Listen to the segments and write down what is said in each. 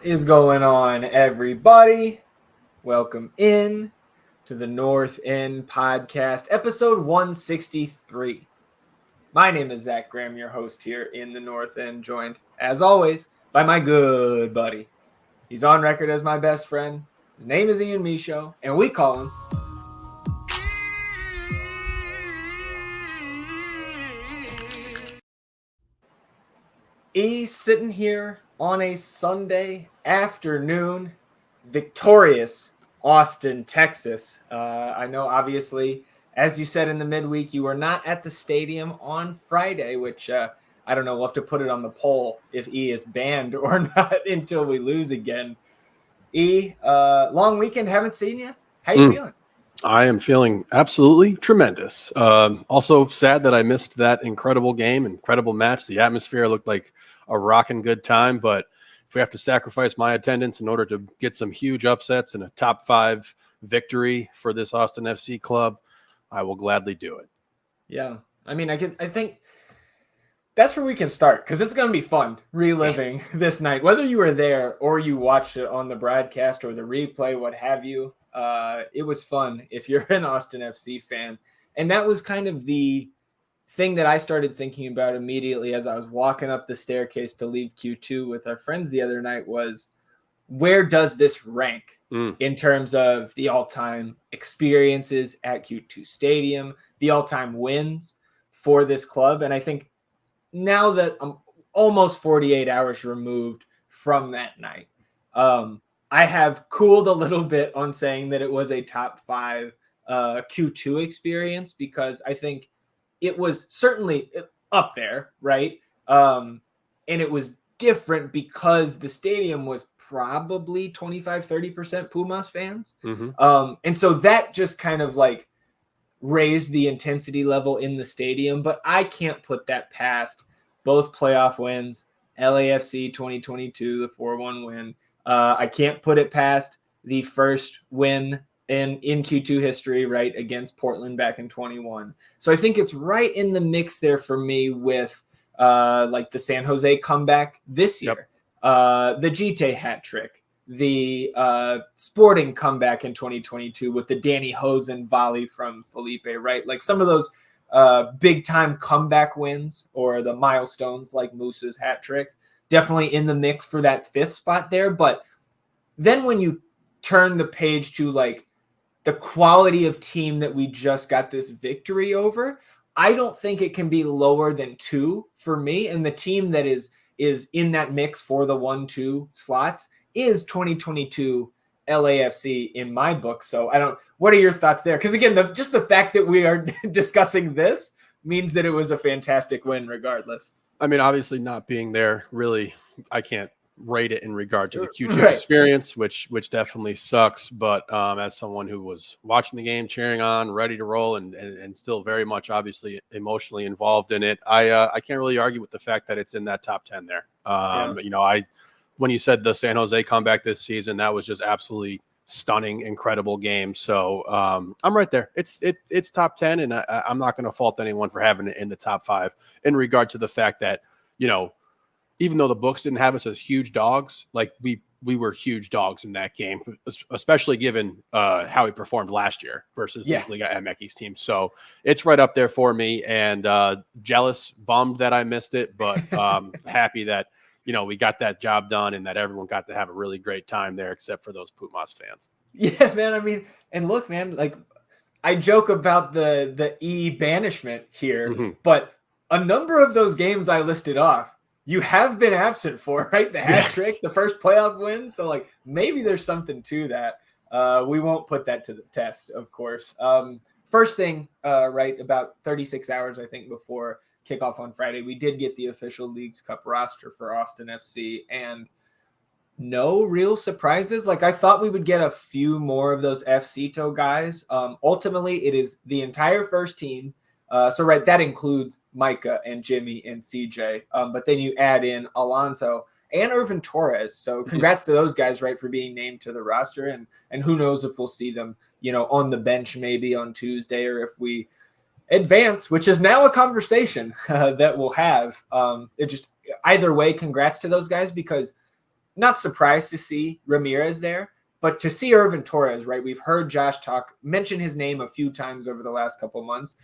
Is going on, everybody? Welcome in to the North End Podcast, episode 163. My name is Zach Graham, your host here in the North End, joined, as always, by my good buddy. He's on record as my best friend. His name is Ian Michaud, and we call him E. Sitting here on a Sunday afternoon, victorious Austin, Texas. I know, obviously, as you said in the midweek, you were not at the stadium on Friday, which I don't know. We'll have to put it on the poll if E is banned or not until we lose again. E, long weekend, haven't seen you. How you feeling? I am feeling absolutely tremendous. Also sad that I missed that incredible game, incredible match. The atmosphere looked like a rocking good time, but if we have to sacrifice my attendance in order to get some huge upsets and a top 5 victory for this Austin FC club, I will gladly do it. Yeah. I mean, I think that's where we can start, because it's going to be fun reliving this night, whether you were there or you watched it on the broadcast or the replay, what have you. It was fun if you're an Austin FC fan. And that was kind of the thing that I started thinking about immediately as I was walking up the staircase to leave Q2 with our friends the other night was, where does this rank in terms of the all-time experiences at Q2 Stadium, the all-time wins for this club? And I think now that I'm almost 48 hours removed from that night, I have cooled a little bit on saying that it was a top 5 Q2 experience, because I think it was certainly up there, right? And it was different because the stadium was probably 25-30% Pumas fans. And so that just kind of like raised the intensity level in the stadium. But I can't put that past both playoff wins, LAFC 2022, the 4-1 win. I can't put it past the first win in Q2 history, right, against Portland back in 21. So I think it's right in the mix there for me with like the San Jose comeback this year, the Gite hat trick, the Sporting comeback in 2022 with the Danny Hosen volley from Felipe, right? Like some of those big time comeback wins, or the milestones like Moose's hat trick, definitely in the mix for that 5th spot there. But then when you turn the page to like the quality of team that we just got this victory over, I don't think it can be lower than 2 for me. And the team that is in that mix for the 1-2 slots is 2022 LAFC in my book. So what are your thoughts there? Because again, just the fact that we are discussing this means that it was a fantastic win regardless. I mean, obviously not being there, really, I can't rate it in regard to the Q2 experience, which definitely sucks. But as someone who was watching the game, cheering on, ready to roll, and still very much obviously emotionally involved in it, I can't really argue with the fact that it's in that top 10 there. You know, when you said the San Jose comeback this season, that was just absolutely stunning, incredible game. So I'm right there. It's top 10, and I'm not going to fault anyone for having it in the top 5 in regard to the fact that, you know, even though the books didn't have us as huge dogs, like we were huge dogs in that game, especially given how he performed last year versus these Liga MX teams. So it's right up there for me, and jealous, bummed that I missed it, but happy that, you know, we got that job done and that everyone got to have a really great time there, except for those Pumas fans. Yeah, man. I mean, and look, man, like I joke about the E banishment here, but a number of those games I listed off, you have been absent for, right? The hat trick, the first playoff win. So like maybe there's something to that. We won't put that to the test, of course. First thing, right, about 36 hours, I think, before kickoff on Friday, we did get the official Leagues Cup roster for Austin FC, and no real surprises. Like I thought we would get a few more of those FCito guys. Ultimately, it is the entire first team. So right, that includes Micah and Jimmy and CJ. But then you add in Alonso and Irvin Torres. So congrats to those guys, right, for being named to the roster. And who knows if we'll see them, you know, on the bench maybe on Tuesday, or if we advance, which is now a conversation that we'll have. It just either way, congrats to those guys, because not surprised to see Ramirez there, but to see Irvin Torres, right? We've heard Josh mention his name a few times over the last couple of months.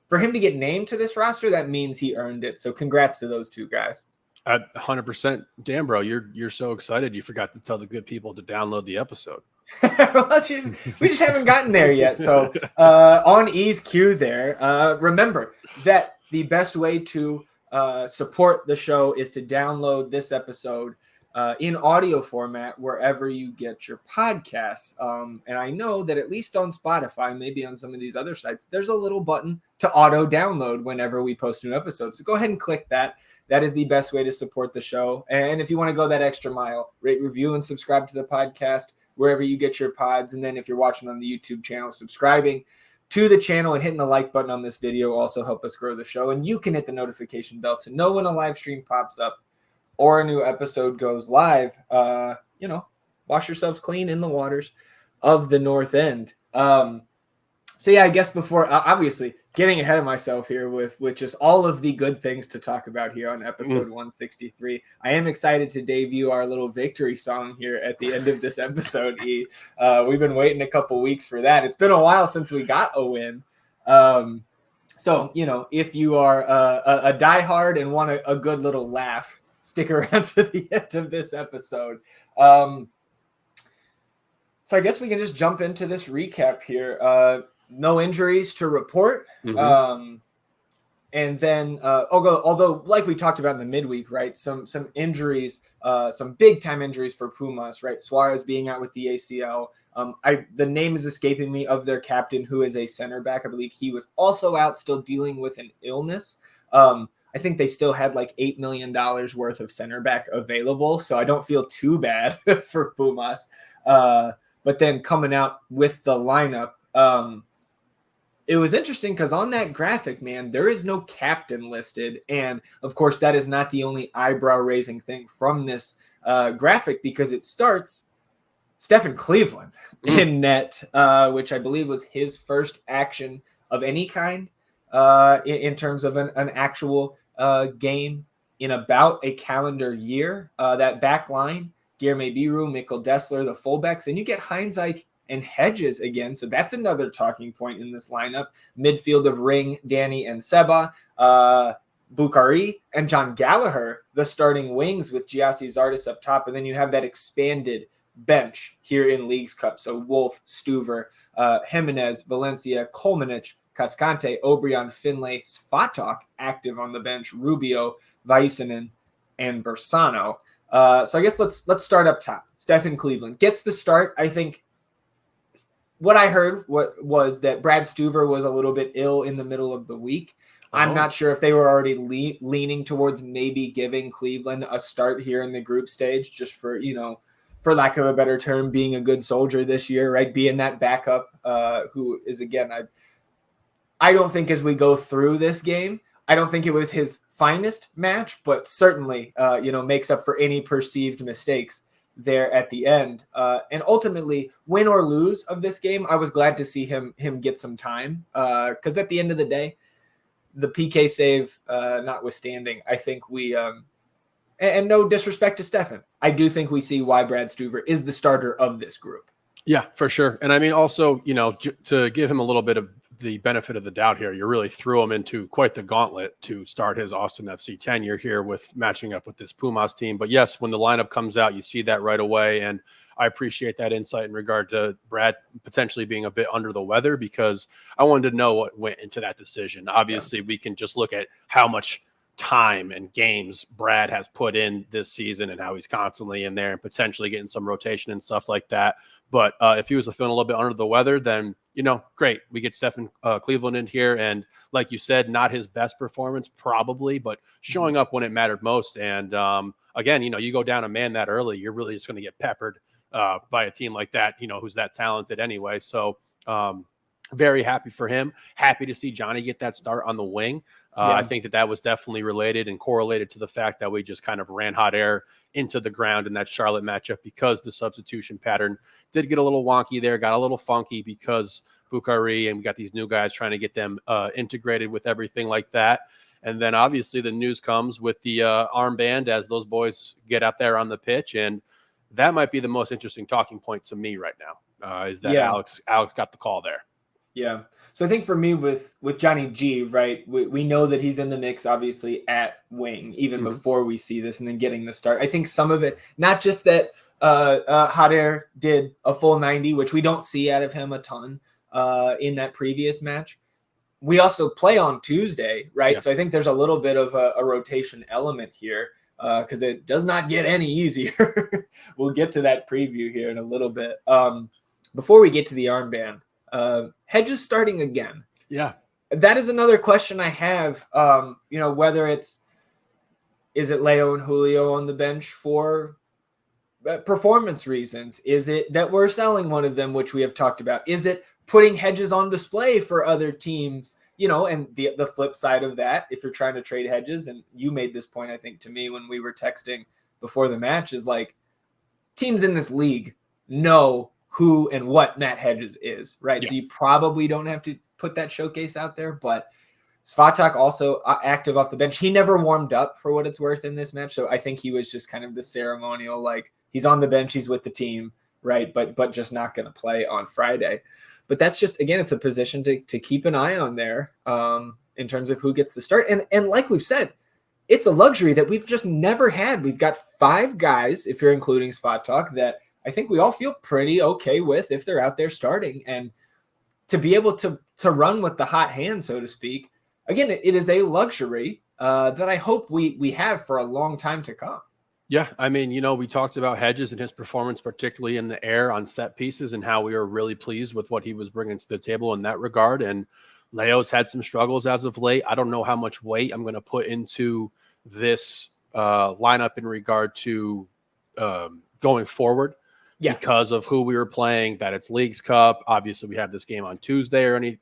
For him to get named to this roster, that means he earned it. So congrats to those two guys. 100%. Damn, bro, you're so excited. You forgot to tell the good people to download the episode. We just haven't gotten there yet. So on E's cue there, remember that the best way to support the show is to download this episode in audio format wherever you get your podcasts. And I know that at least on Spotify, maybe on some of these other sites, there's a little button to auto download whenever we post a new episode. So go ahead and click that. That is the best way to support the show. And if you want to go that extra mile, rate, review, and subscribe to the podcast wherever you get your pods. And then if you're watching on the YouTube channel, subscribing to the channel and hitting the like button on this video also help us grow the show. And you can hit the notification bell to know when a live stream pops up or a new episode goes live. Wash yourselves clean in the waters of the North End. So yeah, I guess before obviously getting ahead of myself here with just all of the good things to talk about here on episode 163, I am excited to debut our little victory song here at the end of this episode. We've been waiting a couple weeks for that. It's been a while since we got a win. So if you are a diehard and want a good little laugh, stick around to the end of this episode. So I guess we can just jump into this recap here. No injuries to report. And then, although like we talked about in the midweek, right, some injuries, some big time injuries for Pumas, right? Suarez being out with the ACL. The name is escaping me of their captain, who is a center back. I believe he was also out, still dealing with an illness. I think they still had like $8 million worth of center back available, so I don't feel too bad for Pumas. But then coming out with the lineup, it was interesting because on that graphic, man, there is no captain listed. And of course, that is not the only eyebrow raising thing from this graphic, because it starts Stephen Cleveland in net, which I believe was his first action of any kind in terms of an actual game in about a calendar year. That back line, Guilherme Biru, Mikkel Dessler, the fullbacks. Then you get Heinzike and Hedges again. So that's another talking point in this lineup. Midfield of Ring, Danny, and Seba. Bukhari and John Gallagher, the starting wings with Giassi Zardes up top. And then you have that expanded bench here in Leagues Cup. So Wolf, Stuver, Jimenez, Valencia, Kolmanich, Cascante, Obrian, Finlay, Svatok active on the bench, Rubio, Väisänen, and Bersano. So I guess let's start up top. Stephen Cleveland gets the start. I think what I heard was that Brad Stuver was a little bit ill in the middle of the week. I'm not sure if they were already leaning towards maybe giving Cleveland a start here in the group stage, just for lack of a better term, being a good soldier this year, right? Being that backup who is, again, I don't think as we go through this game, I don't think it was his finest match, but certainly, makes up for any perceived mistakes there at the end. And ultimately, win or lose of this game, I was glad to see him get some time, because at the end of the day, the PK save notwithstanding, I think we and no disrespect to Stefan, I do think we see why Brad Stuver is the starter of this group. Yeah, for sure. And I mean, also, to give him a little bit of the benefit of the doubt here, you really threw him into quite the gauntlet to start his Austin FC tenure here with matching up with this Pumas team. But yes, when the lineup comes out, you see that right away. And I appreciate that insight in regard to Brad potentially being a bit under the weather, because I wanted to know what went into that decision. Obviously, we can just look at how much time and games Brad has put in this season and how he's constantly in there and potentially getting some rotation and stuff like that. But if he was feeling a little bit under the weather, then, great. We get Stephen Cleveland in here. And like you said, not his best performance probably, but showing up when it mattered most. And again, you go down a man that early, you're really just going to get peppered by a team like that, who's that talented anyway. So very happy for him. Happy to see Johnny get that start on the wing. I think that was definitely related and correlated to the fact that we just kind of ran hot air into the ground in that Charlotte matchup, because the substitution pattern did get a little wonky there, got a little funky because Bukhari, and we got these new guys trying to get them integrated with everything like that. And then obviously the news comes with the armband as those boys get out there on the pitch. And That might be the most interesting talking point to me right now, is that Yeah. Alex got the call there. Yeah. So I think for me with Johnny G, right, we know that he's in the mix, obviously, at wing, even before we see this, and then getting the start. I think some of it, not just that Hot Air did a full 90, which we don't see out of him a ton in that previous match. We also play on Tuesday, right? Yeah. So I think there's a little bit of a rotation element here because it does not get any easier. We'll get to that preview here in a little bit. Before we get to the armband, Hedges starting again. Yeah. That is another question I have. Whether is it Leo and Julio on the bench for performance reasons? Is it that we're selling one of them, which we have talked about? Is it putting Hedges on display for other teams? And the flip side of that, if you're trying to trade Hedges, and you made this point, I think, to me when we were texting before the match, is like teams in this league know who and what Matt Hedges is, right? Yeah. So you probably don't have to put that showcase out there, but Svatak also active off the bench. He never warmed up for what it's worth in this match. So I think he was just kind of the ceremonial, like he's on the bench, he's with the team, right? But just not going to play on Friday. But that's just, again, it's a position to keep an eye on there in terms of who gets the start. And like we've said, it's a luxury that we've just never had. We've got 5 guys, if you're including Svatak, that I think we all feel pretty okay with if they're out there starting. And to be able to run with the hot hand, so to speak, again, it is a luxury that I hope we have for a long time to come. Yeah, I mean, we talked about Hedges and his performance, particularly in the air on set pieces, and how we were really pleased with what he was bringing to the table in that regard. And Leo's had some struggles as of late. I don't know how much weight I'm going to put into this lineup in regard to going forward. Yeah. Because of who we were playing, that it's Leagues Cup. Obviously, we have this game on Tuesday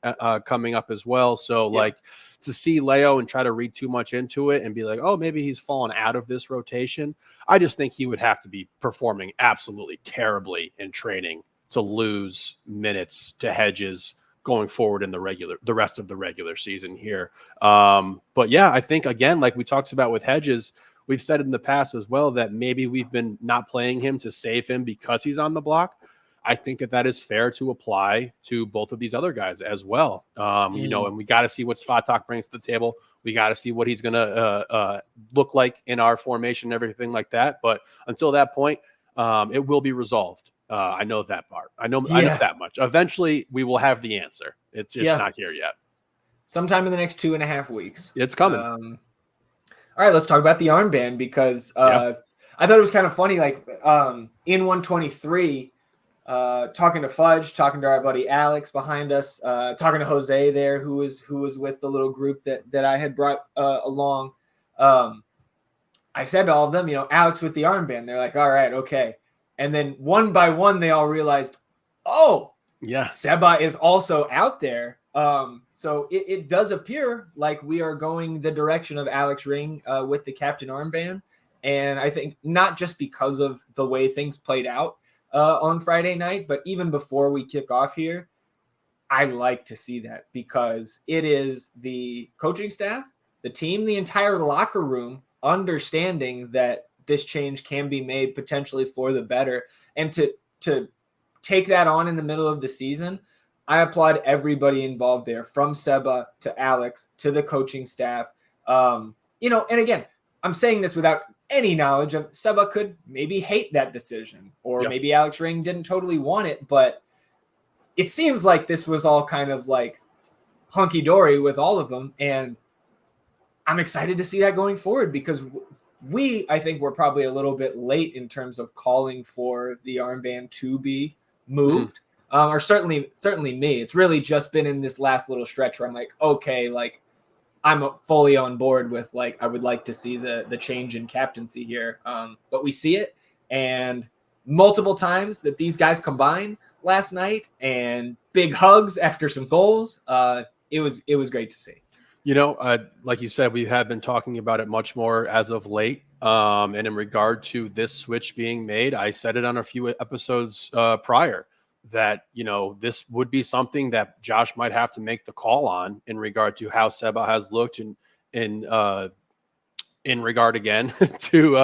coming up as well. So, to see Leo and try to read too much into it and be like, oh, maybe he's fallen out of this rotation. I just think he would have to be performing absolutely terribly in training to lose minutes to Hedges going forward in the rest of the regular season here. But yeah, I think, again, like we talked about with Hedges, we've said in the past as well that maybe we've been not playing him to save him because he's on the block. I think that is fair to apply to both of these other guys as well. And we got to see what Svatak brings to the table. We got to see what he's going to look like in our formation and everything like that. But until that point, it will be resolved. I know that part. I know that much. Eventually, we will have the answer. It's just not here yet. Sometime in the next 2.5 weeks. It's coming. All right, let's talk about the armband because I thought it was kind of funny. Like in 123, talking to Fudge, talking to our buddy Alex behind us, talking to Jose there, who was with the little group that I had brought along. I said to all of them, Alex with the armband. They're like, all right, okay. And then one by one, they all realized, oh, yeah, Seba is also out there. So it does appear like we are going the direction of Alex Ring with the captain armband. And I think not just because of the way things played out on Friday night, but even before we kick off here, I like to see that because it is the coaching staff, the team, the entire locker room understanding that this change can be made potentially for the better. And to take that on in the middle of the season, I applaud everybody involved there, from Seba to Alex to the coaching staff. And again, I'm saying this without any knowledge of Seba could maybe hate that decision, or maybe Alex Ring didn't totally want it, but it seems like this was all kind of like hunky-dory with all of them. And I'm excited to see that going forward because I think we're probably a little bit late in terms of calling for the armband to be moved. Or certainly me. It's really just been in this last little stretch where I'm like, okay, like I'm fully on board with like, I would like to see the change in captaincy here. But we see it, and multiple times that these guys combined last night, and big hugs after some goals. It was great to see. Like you said, we have been talking about it much more as of late. And in regard to this switch being made, I said it on a few episodes prior that, this would be something that Josh might have to make the call on in regard to how Seba has looked in regard again to,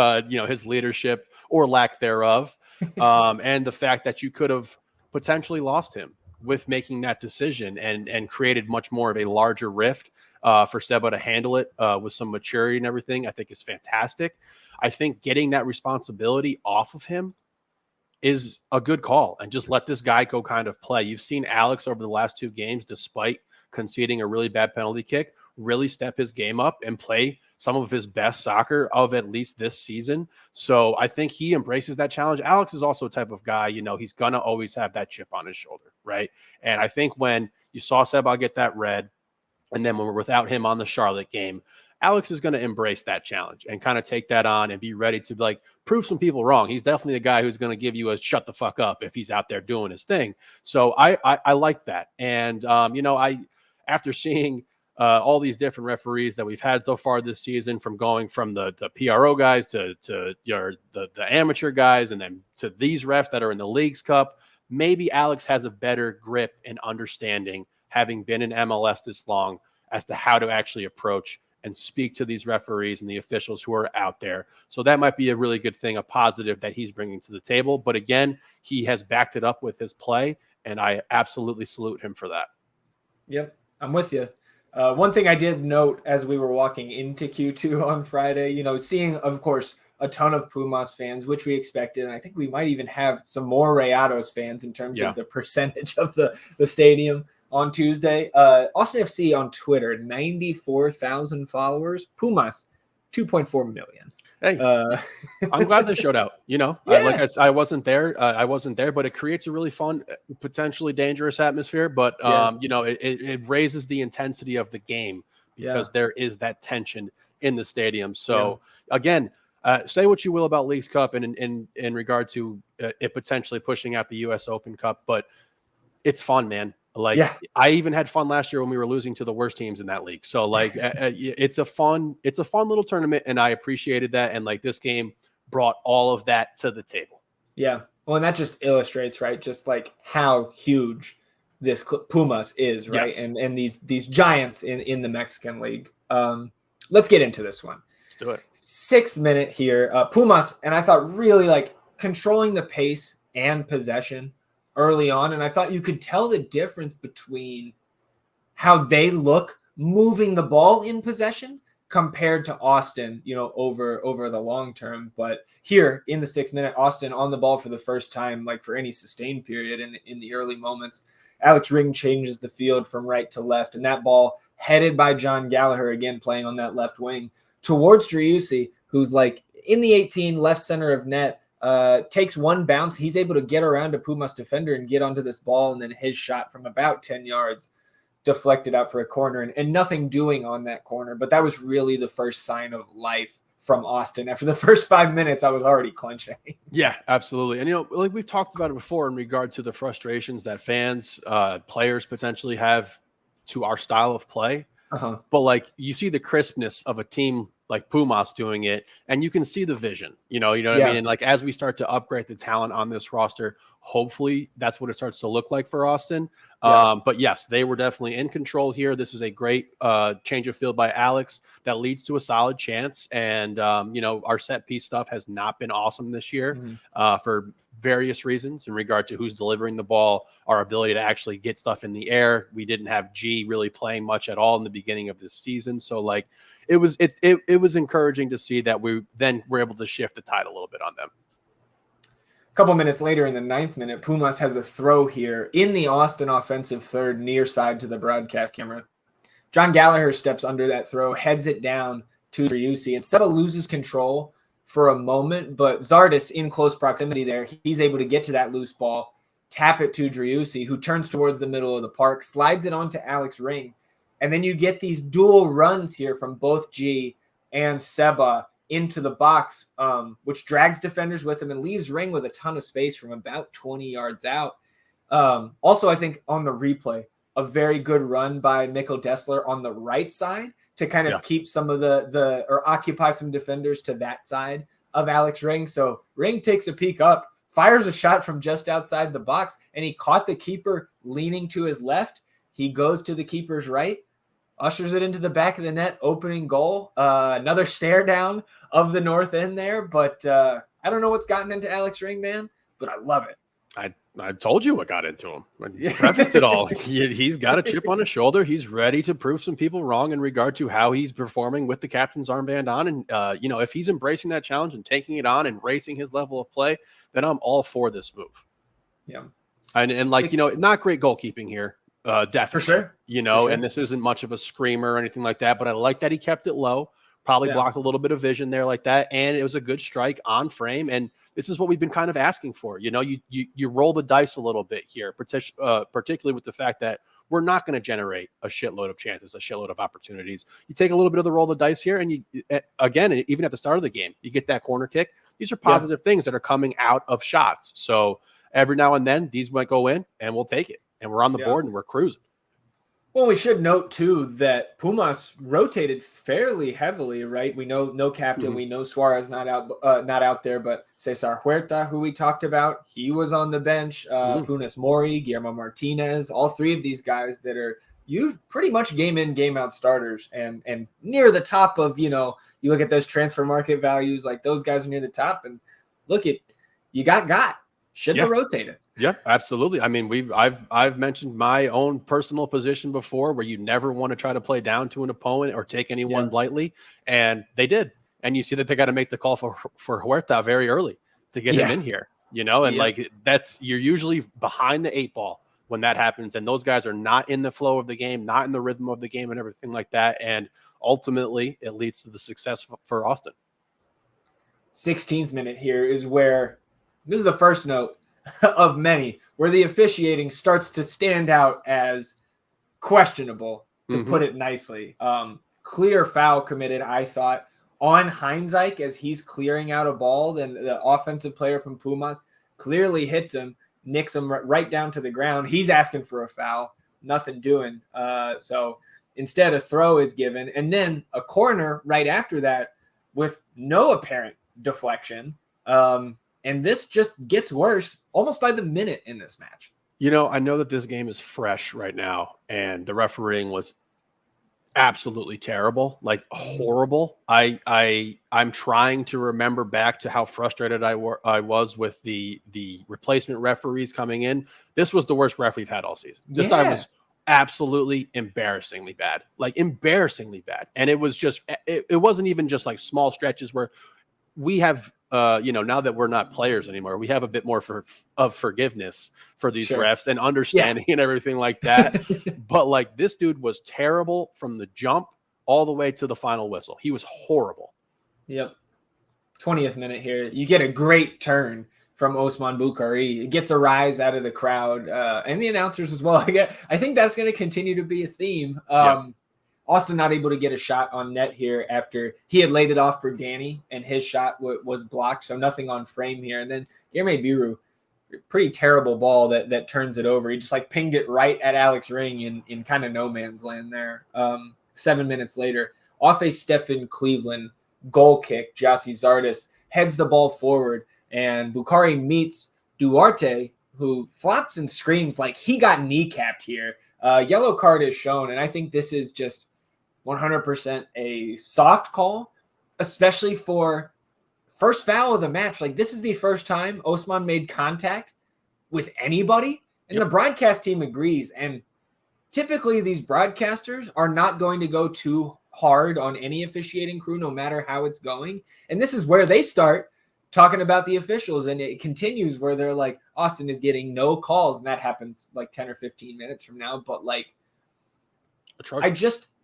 his leadership or lack thereof. And the fact that you could have potentially lost him with making that decision and created much more of a larger rift for Seba to handle it with some maturity and everything, I think is fantastic. I think getting that responsibility off of him is a good call and just let this guy go kind of play. You've seen Alex over the last 2 games, despite conceding a really bad penalty kick, really step his game up and play some of his best soccer of at least this season. So I think he embraces that challenge. Alex is also a type of guy, he's going to always have that chip on his shoulder, right? And I think when you saw Seba get that red, and then when we're without him on the Charlotte game, Alex is going to embrace that challenge and kind of take that on and be ready to prove some people wrong. He's definitely the guy who's going to give you a shut the fuck up if he's out there doing his thing. So I like that. And, after seeing all these different referees that we've had so far this season, from going from the PRO guys to the amateur guys, and then to these refs that are in the Leagues Cup, maybe Alex has a better grip and understanding, having been in MLS this long, as to how to actually approach and speak to these referees and the officials who are out there. So that might be a really good thing, a positive that he's bringing to the table. But again, he has backed it up with his play, and I absolutely salute him for that. Yep, I'm with you. One thing I did note as we were walking into Q2 on Friday, seeing, of course, a ton of Pumas fans, which we expected. And I think we might even have some more Rayados fans in terms of the percentage of the stadium on Tuesday. Austin FC on Twitter, 94,000 followers. Pumas, 2.4 million. Hey, I'm glad they showed out. I wasn't there. But it creates a really fun, potentially dangerous atmosphere. But it raises the intensity of the game because there is that tension in the stadium. So again, say what you will about Leagues Cup and in regard to it potentially pushing out the U.S. Open Cup, but it's fun, man. I even had fun last year when we were losing to the worst teams in that league. So it's a fun little tournament, and I appreciated that. And this game brought all of that to the table. Yeah. Well, and that just illustrates, right, just how huge this Pumas is, right? Yes. And these giants in the Mexican league. Let's get into this one. Let's do it. 6th minute here. Pumas, and I thought really controlling the pace and possession early on, and I thought you could tell the difference between how they look moving the ball in possession compared to Austin, over the long term. But here in the 6th minute, Austin on the ball for the first time, for any sustained period in the early moments. Alex Ring changes the field from right to left, and that ball headed by John Gallagher, again playing on that left wing, towards Driussi, who's in the 18, left center of net. Takes one bounce. He's able to get around a Pumas defender and get onto this ball, and then his shot from about 10 yards deflected out for a corner, and nothing doing on that corner. But that was really the first sign of life from Austin. After the first 5 minutes, I was already clenching. Yeah, absolutely. And, we've talked about it before in regard to the frustrations that fans, players potentially have to our style of play. But you see the crispness of a team like Pumas doing it, and you can see the vision, you know what I mean? And as we start to upgrade the talent on this roster, hopefully that's what it starts to look like for Austin. But yes, they were definitely in control here. This is a great change of field by Alex that leads to a solid chance. And, our set piece stuff has not been awesome this year for various reasons in regard to who's delivering the ball, our ability to actually get stuff in the air. We didn't have G really playing much at all in the beginning of this season. So it was encouraging to see that we then were able to shift the tide a little bit on them. A couple minutes later in the 9th minute, Pumas has a throw here in the Austin offensive third, near side to the broadcast camera. John Gallagher steps under that throw, heads it down to Driussi, and Seba loses control for a moment, but Zardes in close proximity there, he's able to get to that loose ball, tap it to Driussi, who turns towards the middle of the park, slides it onto Alex Ring, and then you get these dual runs here from both G and Seba into the box, which drags defenders with him and leaves Ring with a ton of space from about 20 yards out. Also, I think on the replay, a very good run by Mikkel Dessler on the right side to kind of keep some of or occupy some defenders to that side of Alex Ring. So Ring takes a peek up, fires a shot from just outside the box, and he caught the keeper leaning to his left. He goes to the keeper's right, ushers it into the back of the net, opening goal. Another stare down of the north end there, but I don't know what's gotten into Alex Ring, man. but I love it. I told you what got into him. I prefaced it all. He's got a chip on his shoulder. He's ready to prove some people wrong in regard to how he's performing with the captain's armband on. And, if he's embracing that challenge and taking it on and raising his level of play, then I'm all for this move. Yeah. And not great goalkeeping here. Definitely. For sure. And this isn't much of a screamer or anything like that, but I like that he kept it low. Probably blocked a little bit of vision there like that. And it was a good strike on frame. And this is what we've been kind of asking for. You roll the dice a little bit here, particularly with the fact that we're not going to generate a shitload of chances, a shitload of opportunities. You take a little bit of the roll of the dice here. And again, even at the start of the game, you get that corner kick. These are positive things that are coming out of shots. So every now and then these might go in and we'll take it. And we're on the board and we're cruising. Well, we should note, too, that Pumas rotated fairly heavily, right? We know no captain. Mm-hmm. We know Suarez not out there, but Cesar Huerta, who we talked about, he was on the bench. Funes Mori, Guillermo Martinez, all three of these guys that are pretty much game in, game out starters and near the top of, you look at those transfer market values, like those guys are near the top. And look, you got. Shouldn't have rotated. Yeah, absolutely. I mean, I've mentioned my own personal position before where you never want to try to play down to an opponent or take anyone lightly. And they did. And you see that they got to make the call for Huerta very early to get him in here, and you're usually behind the 8 ball when that happens. And those guys are not in the flow of the game, not in the rhythm of the game and everything like that. And ultimately it leads to the success for Austin. 16th minute here is where this is the first note of many where the officiating starts to stand out as questionable, to put it nicely. Clear foul committed, I thought, on Heinzike as he's clearing out a ball. Then the offensive player from Pumas clearly hits him, nicks him right down to the ground. He's asking for a foul, nothing doing. So instead, a throw is given, and then a corner right after that with no apparent deflection. And this just gets worse almost by the minute in this match. I know that this game is fresh right now, and the refereeing was absolutely terrible, like horrible. I'm trying to remember back to how frustrated I was with the replacement referees coming in. This was the worst ref we've had all season. This time was absolutely embarrassingly bad, And it was just, it wasn't even just like small stretches where we have, now that we're not players anymore, we have a bit more of forgiveness for these refs and understanding and everything like that. But like this dude was terrible from the jump all the way to the final whistle. He was horrible. Yep. 20th minute here. You get a great turn from Osman Bukhari. It gets a rise out of the crowd and the announcers as well. I think that's going to continue to be a theme. Austin not able to get a shot on net here after he had laid it off for Danny and his shot was blocked. So nothing on frame here. And then Guillermo Biru, pretty terrible ball that turns it over. He just like pinged it right at Alex Ring in kind of no man's land there. 7 minutes later, off a Stephen Cleveland goal kick, Gyasi Zardes heads the ball forward and Bukhari meets Duarte, who flops and screams like he got kneecapped here. Yellow card is shown. And I think this is just 100% a soft call, especially for first foul of the match. Like this is the first time Osman made contact with anybody, and the broadcast team agrees. And typically these broadcasters are not going to go too hard on any officiating crew, no matter how it's going. And this is where they start talking about the officials, and it continues where they're like, Austin is getting no calls, and that happens like 10 or 15 minutes from now. But like,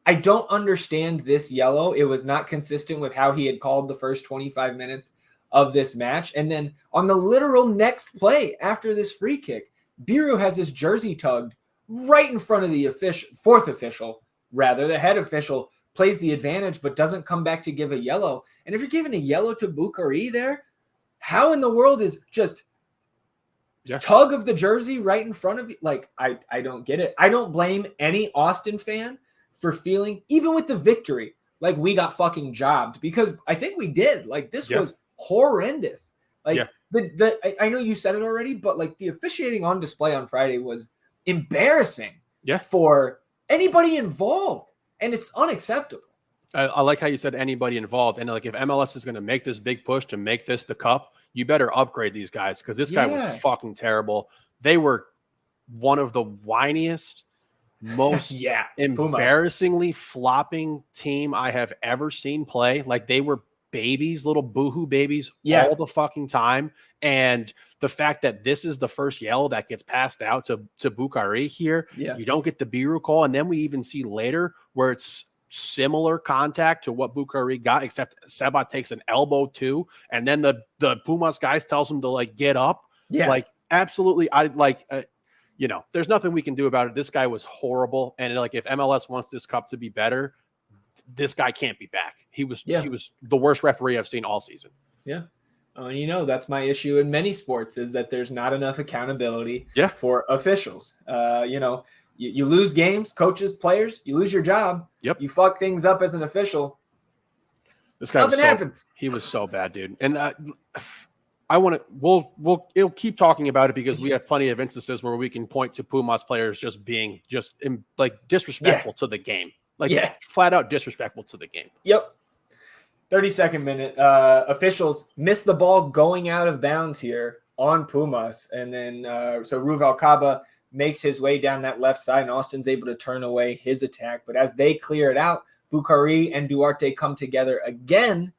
I don't understand this yellow. It was not consistent with how he had called the first 25 minutes of this match. And then on the literal next play after this free kick, Biru has his jersey tugged right in front of the fourth official, the head official plays the advantage, but doesn't come back to give a yellow. And if you're giving a yellow to Bukhari there, how in the world is just tug of the jersey right in front of you? Like, I don't get it. I don't blame any Austin fan for feeling, even with the victory, like we got fucking jobbed, because I think we did. Like this was horrendous. Like I know you said it already, but like the officiating on display on Friday was embarrassing for anybody involved, and it's unacceptable. I like how you said anybody involved, and like if MLS is going to make this big push to make this the cup, you better upgrade these guys because this guy was fucking terrible. They were one of the whiniest, most Pumas. embarrassingly flopping team I have ever seen play. Like they were babies, little boohoo babies all the fucking time. And the fact that this is the first yellow that gets passed out to Bukhari here, you don't get the Biru call. And then we even see later where it's similar contact to what Bukhari got, except Seba takes an elbow too. And then the Pumas guys tells him to like get up. Like absolutely. There's nothing we can do about it. This guy was horrible. And like, if MLS wants this cup to be better, this guy can't be back. He was the worst referee I've seen all season. Yeah. And that's my issue in many sports is that there's not enough accountability for officials. You lose games, coaches, players, you lose your job. You fuck things up as an official. This guy nothing happens. He was so bad, dude. And we'll keep talking about it because we have plenty of instances where we can point to Pumas players just being disrespectful to the game. Flat out disrespectful to the game. 32nd minute. Officials missed the ball going out of bounds here on Pumas. And then so Ruval Kaba makes his way down that left side, and Austin's able to turn away his attack. But as they clear it out, Bukhari and Duarte come together again,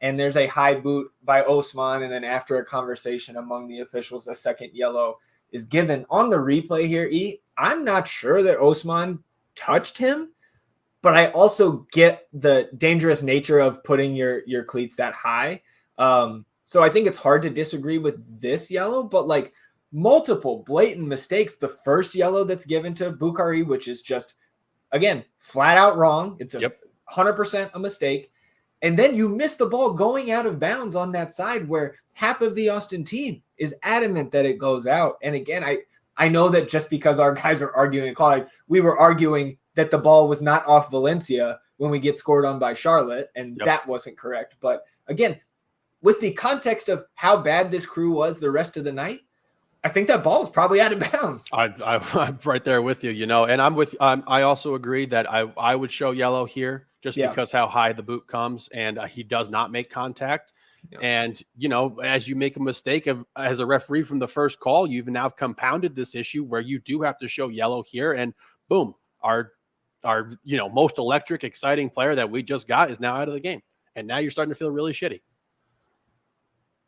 and there's a high boot by Osman. And then after a conversation among the officials, a second yellow is given. On the replay here, I'm not sure that Osman touched him, but I also get the dangerous nature of putting your cleats that high. So I think it's hard to disagree with this yellow, but like multiple blatant mistakes. The first yellow that's given to Bukhari, which is just, again, flat out wrong. It's 100% a mistake. And then you miss the ball going out of bounds on that side where half of the Austin team is adamant that it goes out. And again, I know that just because our guys are arguing, we were arguing that the ball was not off Valencia when we get scored on by Charlotte, and that wasn't correct. But again, with the context of how bad this crew was the rest of the night, I think that ball was probably out of bounds. I'm right there with you, and I also agree that I would show yellow here just because how high the boot comes, and he does not make contact. And, as you make a mistake as a referee from the first call, you've now compounded this issue where you do have to show yellow here, and boom, our most electric, exciting player that we just got is now out of the game. And now you're starting to feel really shitty.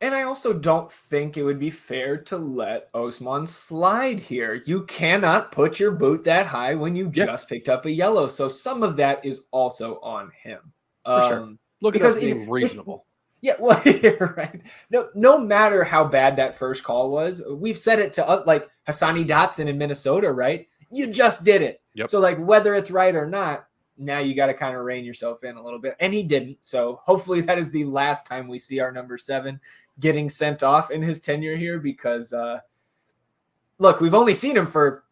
And I also don't think it would be fair to let Osman slide here. You cannot put your boot that high when you just picked up a yellow. So some of that is also on him. For sure. Look at us being reasonable. Right. No matter how bad that first call was, we've said it to like Hassani Dotson in Minnesota, right? You just did it. So like whether it's right or not, now you got to kind of rein yourself in a little bit. And he didn't. So hopefully that is the last time we see our number 7 getting sent off in his tenure here because, look, we've only seen him for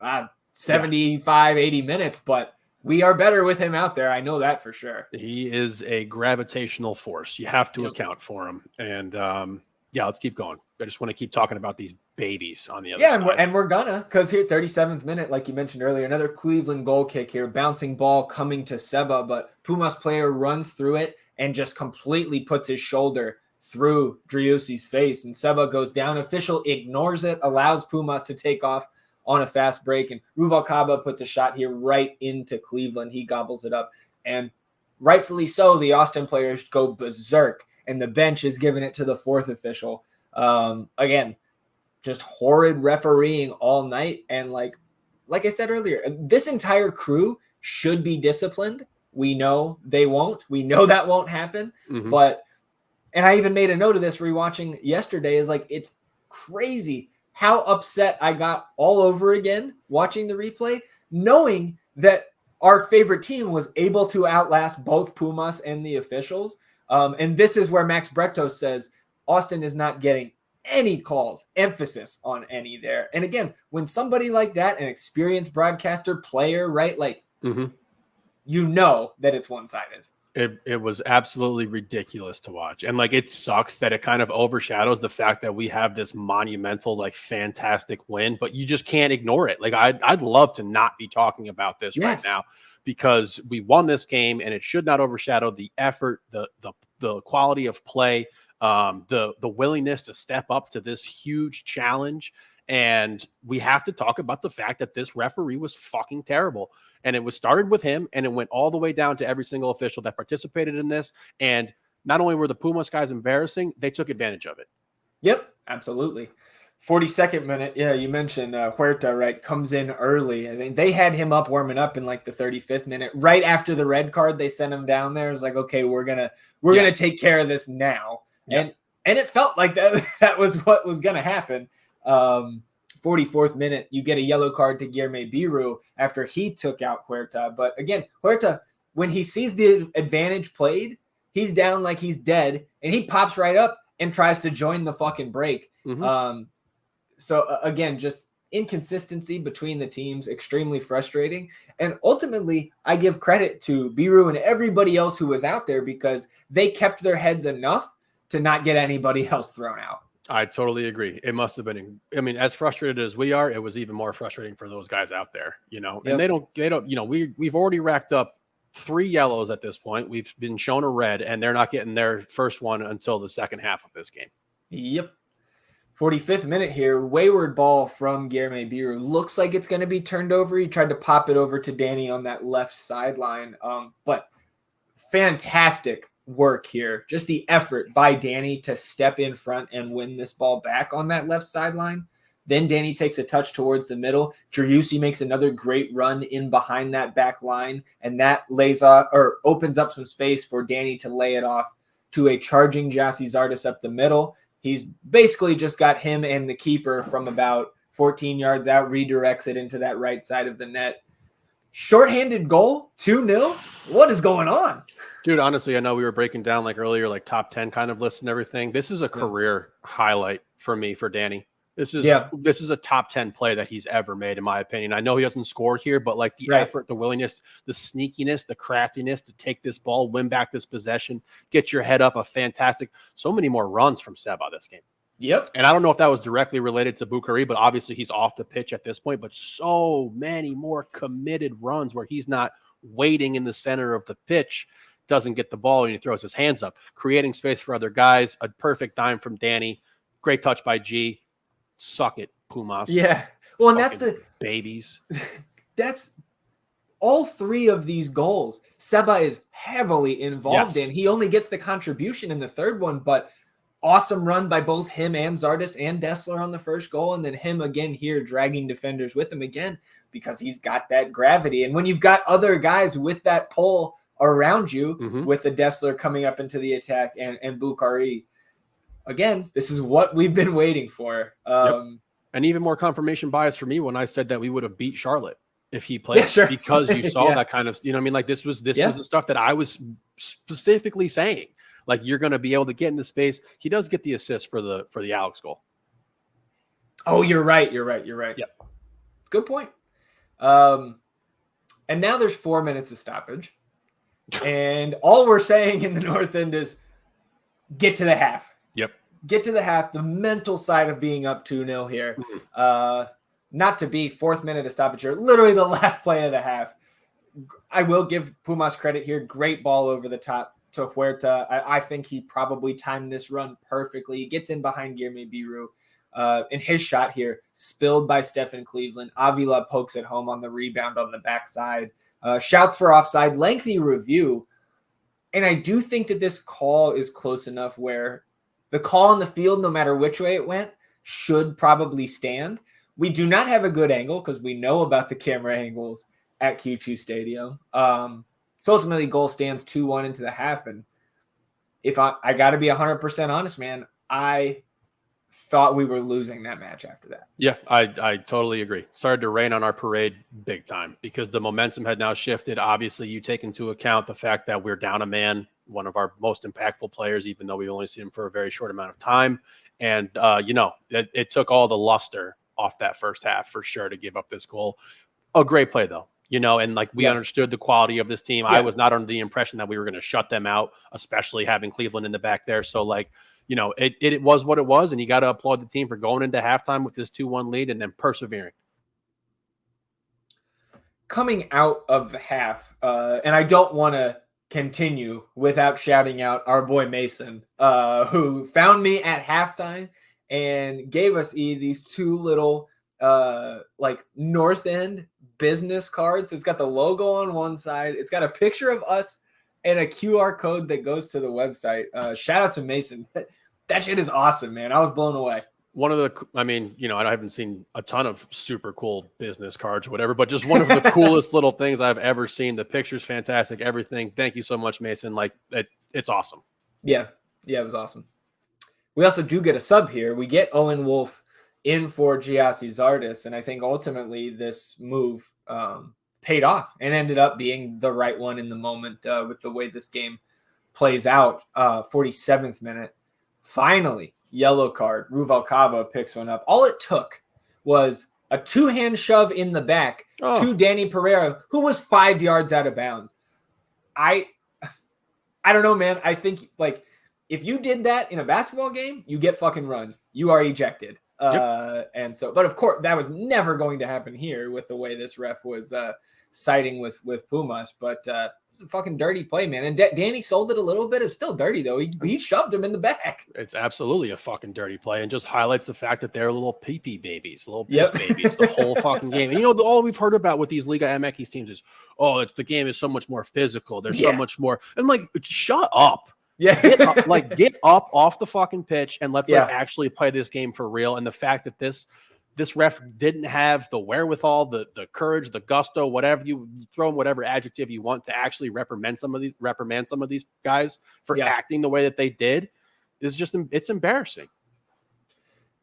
75, 80 minutes, but we are better with him out there. I know that for sure. He is a gravitational force. You have to account for him. And let's keep going. I just want to keep talking about these babies on the other side. And we're gonna, because here, 37th minute, like you mentioned earlier, another Cleveland goal kick here, bouncing ball coming to Seba, but Pumas player runs through it and just completely puts his shoulder through Driussi's face, and Seba goes down. Official ignores it, allows Pumas to take off on a fast break, and Ruval Kaba puts a shot here right into Cleveland. He gobbles it up, and rightfully so, the Austin players go berserk, and the bench is giving it to the fourth official. Again, just horrid refereeing all night. And like I said earlier, this entire crew should be disciplined. We know they won't. We know that won't happen. But, and I even made a note of this rewatching yesterday, is like, it's crazy how upset I got all over again watching the replay, knowing that our favorite team was able to outlast both Pumas and the officials. And this is where Max Brectos says Austin is not getting any calls, emphasis on any there. And again, when somebody like that, an experienced broadcaster player, right? Like, you know that it's one-sided. It was absolutely ridiculous to watch. And like, it sucks that it kind of overshadows the fact that we have this monumental, like fantastic win, but you just can't ignore it. Like I'd love to not be talking about this right now because we won this game and it should not overshadow the effort, the quality of play the willingness to step up to this huge challenge. And we have to talk about the fact that this referee was fucking terrible. And it was started with him, and it went all the way down to every single official that participated in this. And not only were the Pumas guys embarrassing, they took advantage of it. Yep, absolutely. 42nd minute. Yeah, you mentioned Huerta, right? Comes in early. I think they had him up warming up in like the 35th minute. Right after the red card, they sent him down there. It was like, okay, we're gonna take care of this now. Yeah. And it felt like that was what was gonna happen. 44th minute, you get a yellow card to Guilherme Biru after he took out Huerta. But again, Huerta, when he sees the advantage played, he's down like he's dead, and he pops right up and tries to join the fucking break. Mm-hmm. So again, just inconsistency between the teams, extremely frustrating. And ultimately, I give credit to Biru and everybody else who was out there because they kept their heads enough to not get anybody else thrown out. I totally agree. It must have been, I mean, as frustrated as we are, it was even more frustrating for those guys out there, you know, and they don't, you know, we've already racked up 3 yellows at this point. We've been shown a red, and they're not getting their first one until the second half of this game. Yep. 45th minute here, wayward ball from Guilherme Biru. Looks like it's going to be turned over. He tried to pop it over to Danny on that left sideline. But fantastic work here. Just the effort by Danny to step in front and win this ball back on that left sideline. Then Danny takes a touch towards the middle. Driussi makes another great run in behind that back line, and that lays off or opens up some space for Danny to lay it off to a charging Gyasi Zardes up the middle. He's basically just got him and the keeper from about 14 yards out, redirects it into that right side of the net. Shorthanded goal, 2-0. What is going on? Dude, honestly, I know we were breaking down like earlier, like top 10 kind of list and everything. This is a career highlight for me, for Danny. This is a top 10 play that he's ever made, in my opinion. I know he doesn't score here, but like the effort, the willingness, the sneakiness, the craftiness to take this ball, win back this possession, get your head up, so many more runs from Seba this game. Yep. And I don't know if that was directly related to Bukhari, but obviously he's off the pitch at this point, but so many more committed runs where he's not waiting in the center of the pitch, doesn't get the ball, and he throws his hands up, creating space for other guys. A perfect dime from Danny. Great touch by G. Suck it, Pumas. Yeah. Well, and that's the babies. That's all 3 of these goals. Seba is heavily involved in. He only gets the contribution in the third one, but awesome run by both him and Zardes and Dessler on the first goal. And then him again here dragging defenders with him again because he's got that gravity. And when you've got other guys with that pull around you, with the Dessler coming up into the attack and Bukhari, again, this is what we've been waiting for. And even more confirmation bias for me when I said that we would have beat Charlotte if he played, because you saw that kind of, you know what I mean? Like this was the stuff that I was specifically saying. Like you're going to be able to get into space. He does get the assist for the Alex goal. Oh, you're right. Yep. Good point. And now there's 4 minutes of stoppage. And all we're saying in the North End is get to the half. Yep. Get to the half, the mental side of being up 2-0 here. Not to be 4th minute of stoppage here, literally the last play of the half. I will give Pumas credit here. Great ball over the top to Huerta. I think he probably timed this run perfectly. He gets in behind Guilherme Biru. And his shot here, spilled by Stephen Cleveland. Avila pokes it home on the rebound on the backside. Shouts for offside, lengthy review. And I do think that this call is close enough where the call on the field, no matter which way it went, should probably stand. We do not have a good angle because we know about the camera angles at Q2 Stadium. So ultimately, goal stands 2-1 into the half. And if I got to be 100% honest, man, I thought we were losing that match after that. Yeah, I totally agree. Started to rain on our parade big time because the momentum had now shifted. Obviously, you take into account the fact that we're down a man, one of our most impactful players, even though we've only seen him for a very short amount of time. And, it took all the luster off that first half for sure to give up this goal. A great play, though. And like we understood the quality of this team. I was not under the impression that we were going to shut them out, especially having Cleveland in the back there. So like, it was what it was, and you got to applaud the team for going into halftime with this 2-1 lead and then persevering. Coming out of the half, and I don't want to continue without shouting out our boy Mason, who found me at halftime and gave us these two little like North End business cards. It's got the logo on one side. It's got a picture of us and a QR code that goes to the website. Shout out to Mason. That shit is awesome, man. I was blown away. One of the, I mean, you know, I haven't seen a ton of super cool business cards or whatever, but just one of the coolest little things I've ever seen. The picture's fantastic. Everything. Thank you so much, Mason. Like it's awesome. Yeah. Yeah, it was awesome. We also do get a sub here. We get Owen Wolf in for Giassi Zardes, and I think ultimately this move paid off and ended up being the right one in the moment with the way this game plays out. 47th minute. Finally, yellow card. Ruvalcaba picks one up. All it took was a two-hand shove in the back to Danny Pereira, who was 5 yards out of bounds. I don't know, man. I think, like, if you did that in a basketball game, you get fucking run. You are ejected. Yep. And so, but of course, that was never going to happen here with the way this ref was siding with Pumas. But it was a fucking dirty play, man. And Danny sold it a little bit. It's still dirty, though. He shoved him in the back. It's absolutely a fucking dirty play and just highlights the fact that they're little pee-pee babies, little piss babies, the whole fucking game. And, you know, all we've heard about with these Liga MX teams is, the game is so much more physical. There's so much more. And, like, shut up. Yeah. Get up off the fucking pitch and let's actually play this game for real. And the fact that this ref didn't have the wherewithal, the courage, the gusto, whatever you throw in, whatever adjective you want to actually reprimand some of these guys for acting the way that they did is just, it's embarrassing.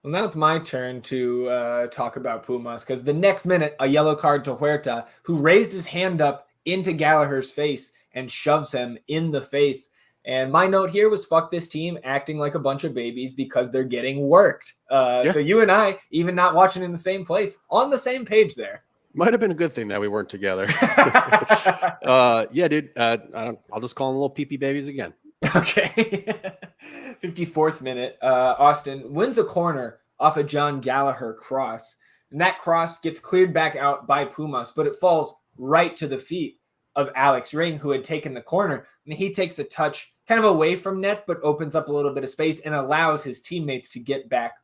Well, now it's my turn to talk about Pumas, because the next minute, a yellow card to Huerta, who raised his hand up into Gallagher's face and shoves him in the face. And my note here was, fuck this team acting like a bunch of babies because they're getting worked. So you and I, even not watching in the same place, on the same page there. Might have been a good thing that we weren't together. Dude. I'll just call them little pee-pee babies again. Okay. 54th minute. Austin wins a corner off a John Gallagher cross. And that cross gets cleared back out by Pumas, but it falls right to the feet of Alex Ring, who had taken the corner. And he takes a touch kind of away from net, but opens up a little bit of space and allows his teammates to get back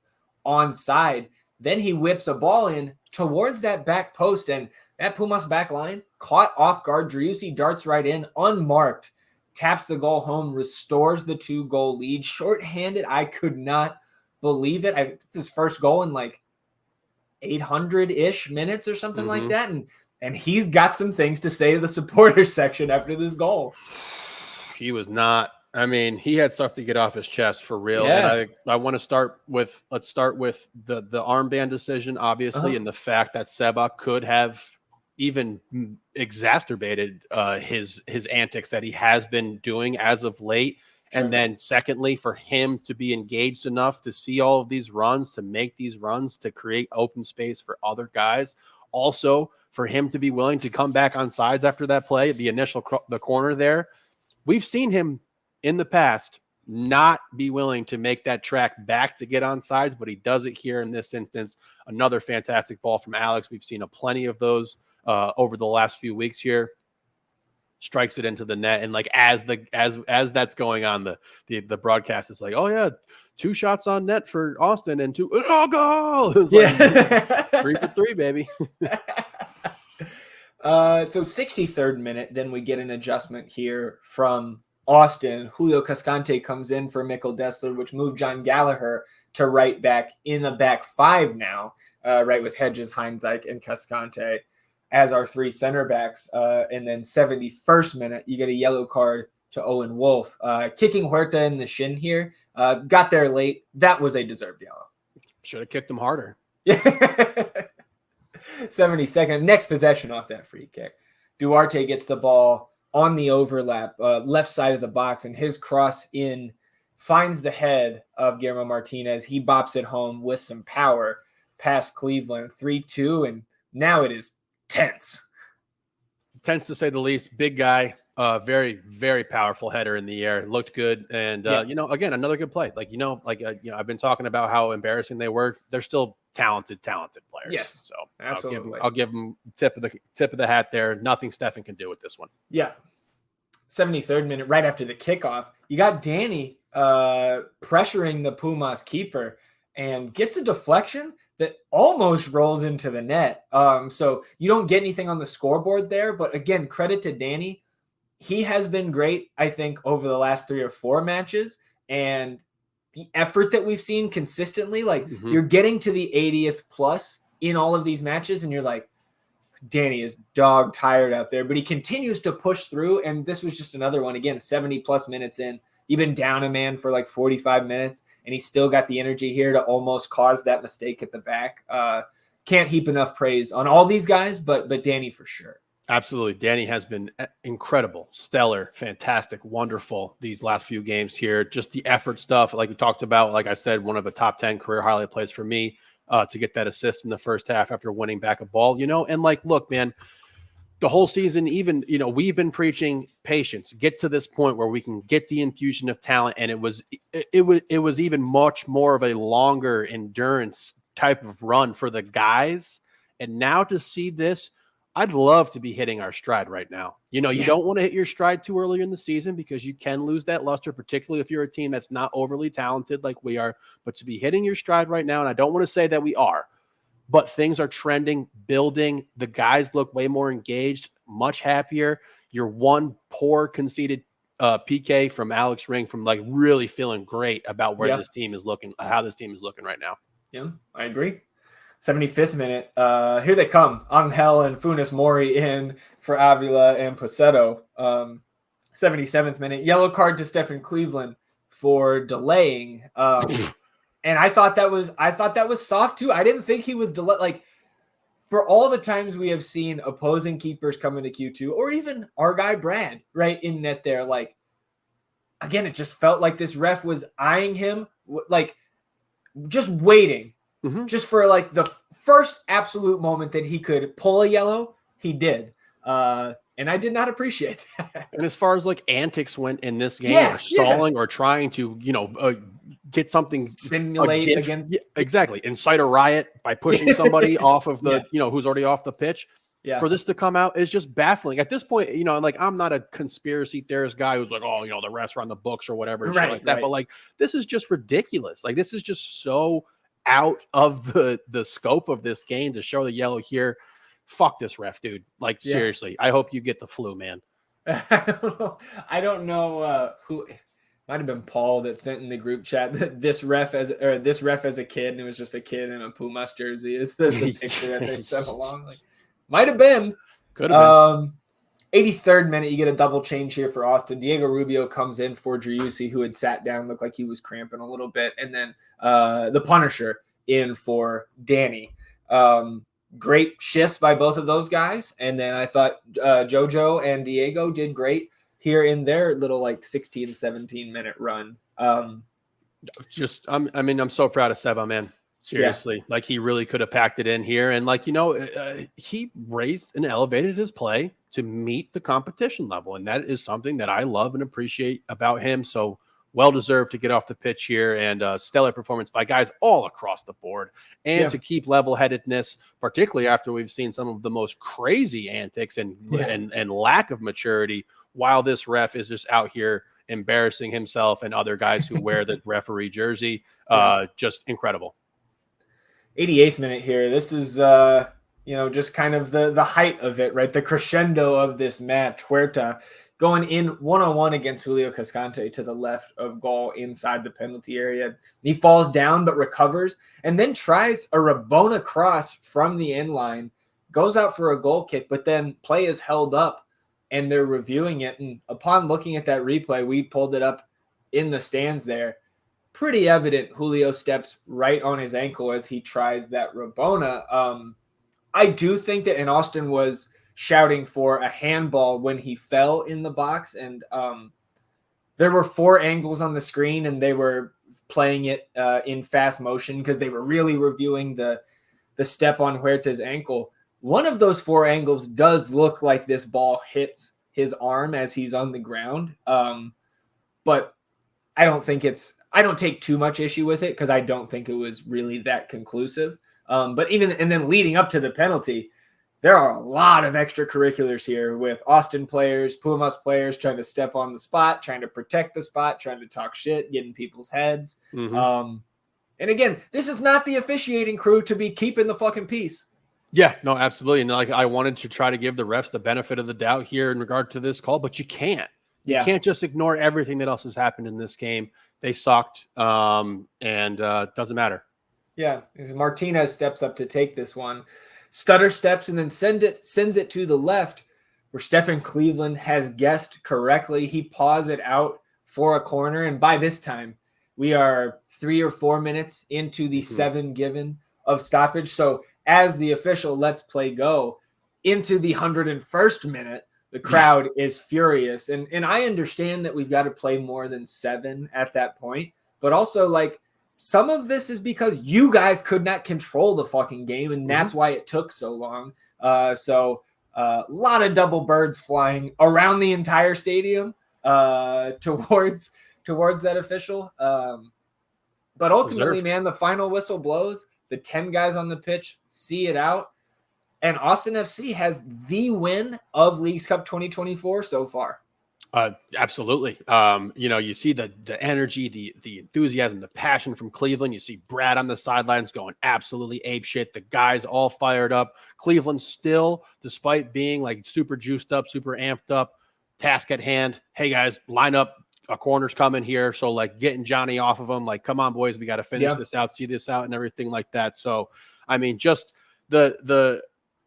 onside. Then he whips a ball in towards that back post, and that Pumas back line caught off guard. Driussi darts right in, unmarked, taps the goal home, restores the 2-goal lead. Shorthanded, I could not believe it. It's his first goal in like 800-ish minutes or something like that, and he's got some things to say to the supporters section after this goal. He was not. I mean, he had stuff to get off his chest for real. Yeah. And I want to start with. Let's start with the armband decision, obviously, and the fact that Seba could have even exacerbated his antics that he has been doing as of late. Sure. And then, secondly, for him to be engaged enough to see all of these runs, to make these runs, to create open space for other guys. Also, for him to be willing to come back on sides after that play, the corner there. We've seen him in the past not be willing to make that track back to get on sides, but he does it here in this instance. Another fantastic ball from Alex. We've seen a plenty of those over the last few weeks here. Strikes it into the net, and like as that's going on, the broadcast is like, oh yeah, 2 shots on net for Austin and 2 goal. It's like 3 for 3, baby. So 63rd minute, then we get an adjustment here from Austin. Julio Cascante comes in for Mikkel Dessler, which moved John Gallagher to right back in the back 5 now, right with Hedges, Heinzike, and Cascante as our 3 center backs. And then 71st minute, you get a yellow card to Owen Wolf. Kicking Huerta in the shin here. Got there late. That was a deserved yellow. Should have kicked him harder. 72nd, next possession off that free kick. Duarte gets the ball on the overlap, left side of the box, and his cross in finds the head of Guillermo Martinez. He bops it home with some power past Cleveland, 3-2, and now it is tense. Tense to say the least. Big guy, very, very powerful header in the air. Looked good, and again, another good play. I've been talking about how embarrassing they were. They're still talented players. Yes, so absolutely. I'll give them tip of the hat there. Nothing Stefan can do with this one. Yeah. 73rd minute, right after the kickoff, you got Danny pressuring the Pumas keeper and gets a deflection that almost rolls into the net. So you don't get anything on the scoreboard there. But again, credit to Danny. He has been great, I think, over the last 3 or 4 matches. And the effort that we've seen consistently, like you're getting to the 80th plus in all of these matches, and you're like, Danny is dog tired out there, but he continues to push through. And this was just another one, again, 70 plus minutes in. You've been down a man for like 45 minutes, and he still got the energy here to almost cause that mistake at the back. Can't heap enough praise on all these guys, but Danny for sure. Absolutely. Danny has been incredible, stellar, fantastic, wonderful these last few games here. Just the effort stuff, like we talked about, like I said, one of the top 10 career highlight plays for me to get that assist in the first half after winning back a ball, and like, look, man, the whole season, even, we've been preaching patience, get to this point where we can get the infusion of talent. And it was even much more of a longer endurance type of run for the guys. And now to see this, I'd love to be hitting our stride right now. You don't want to hit your stride too early in the season because you can lose that luster, particularly if you're a team that's not overly talented like we are. But to be hitting your stride right now, and I don't want to say that we are, but things are trending, building. The guys look way more engaged, much happier. Your one poor conceded PK from Alex Ring from like really feeling great about where this team is looking, how this team is looking right now. Yeah, I agree. 75th minute. Here they come. Angel and Funes Mori in for Avila and Posetto. 77th minute. Yellow card to Stephen Cleveland for delaying. And I thought that was soft too. I didn't think he was like, for all the times we have seen opposing keepers come into Q2, or even our guy Brad right in net there. Like, again, it just felt like this ref was eyeing him, like just waiting. Just for like the first absolute moment that he could pull a yellow, he did. And I did not appreciate that. And as far as like antics went in this game, or stalling or trying to, get something, simulate again. Yeah, exactly. Incite a riot by pushing somebody off of the, who's already off the pitch. Yeah. For this to come out is just baffling. At this point, like, I'm not a conspiracy theorist guy who's like, oh, the refs are on the books or whatever, and shit like that. But like, this is just ridiculous. Like, this is just so out of the scope of this game to show the yellow here. Fuck this ref, dude. Like, seriously, I hope you get the flu, man. I don't know who. Might have been Paul that sent in the group chat that this ref as a kid, and it was just a kid in a Pumas jersey is the picture that they sent along. Like, might have been. Could have been. 83rd minute, you get a double change here for Austin. Diego Rubio comes in for Driussi, who had sat down, looked like he was cramping a little bit. And then the Punisher in for Danny. Great shifts by both of those guys. And then I thought Jojo and Diego did great here in their little like 16, 17 minute run. I'm so proud of Seba, man. Seriously, like he really could have packed it in here. And like, he raised and elevated his play to meet the competition level. And that is something that I love and appreciate about him. So well-deserved to get off the pitch here, and stellar performance by guys all across the board. And to keep level-headedness, particularly after we've seen some of the most crazy antics and lack of maturity, while this ref is just out here embarrassing himself and other guys who wear the referee jersey. Just incredible. 88th minute here. This is, just kind of the height of it, right? The crescendo of this match. Huerta going in one-on-one against Julio Cascante to the left of goal inside the penalty area. He falls down but recovers and then tries a Rabona cross from the end line, goes out for a goal kick, but then play is held up and they're reviewing it. And upon looking at that replay, we pulled it up in the stands there. Pretty evident Julio steps right on his ankle as he tries that Rabona. I do think that, and Austin was shouting for a handball when he fell in the box, and there were 4 angles on the screen, and they were playing it in fast motion because they were really reviewing the step on Huerta's ankle. One of those 4 angles does look like this ball hits his arm as he's on the ground, but I don't take too much issue with it because I don't think it was really that conclusive. But even and then leading up to the penalty, there are a lot of extracurriculars here with Austin players, Pumas players trying to step on the spot, trying to protect the spot, trying to talk shit, get in people's heads. And again, this is not the officiating crew to be keeping the fucking peace. Yeah, no, absolutely. And like, I wanted to try to give the refs the benefit of the doubt here in regard to this call, but you can't. You can't just ignore everything that else has happened in this game. They sucked, and it doesn't matter. Yeah, as Martinez steps up to take this one. Stutter steps and then sends it to the left, where Stephen Cleveland has guessed correctly. He paws it out for a corner, and by this time, we are 3 or 4 minutes into the 7 given of stoppage. So as the official lets play go into the 101st minute, the crowd is furious. And I understand that we've got to play more than 7 at that point, but also like some of this is because you guys could not control the fucking game, and that's why it took so long. So a lot of double birds flying around the entire stadium towards that official. But ultimately, man, the final whistle blows. The 10 guys on the pitch see it out. And Austin FC has the win of Leagues Cup 2024 so far. Absolutely. You see the energy, the enthusiasm, the passion from Cleveland. You see Brad on the sidelines going absolutely apeshit. The guys all fired up. Cleveland still, despite being like super juiced up, super amped up, task at hand. Hey guys, line up. A corner's coming here. So like getting Johnny off of him, like, come on boys, we got to finish this out, see this out and everything like that. So, I mean, just this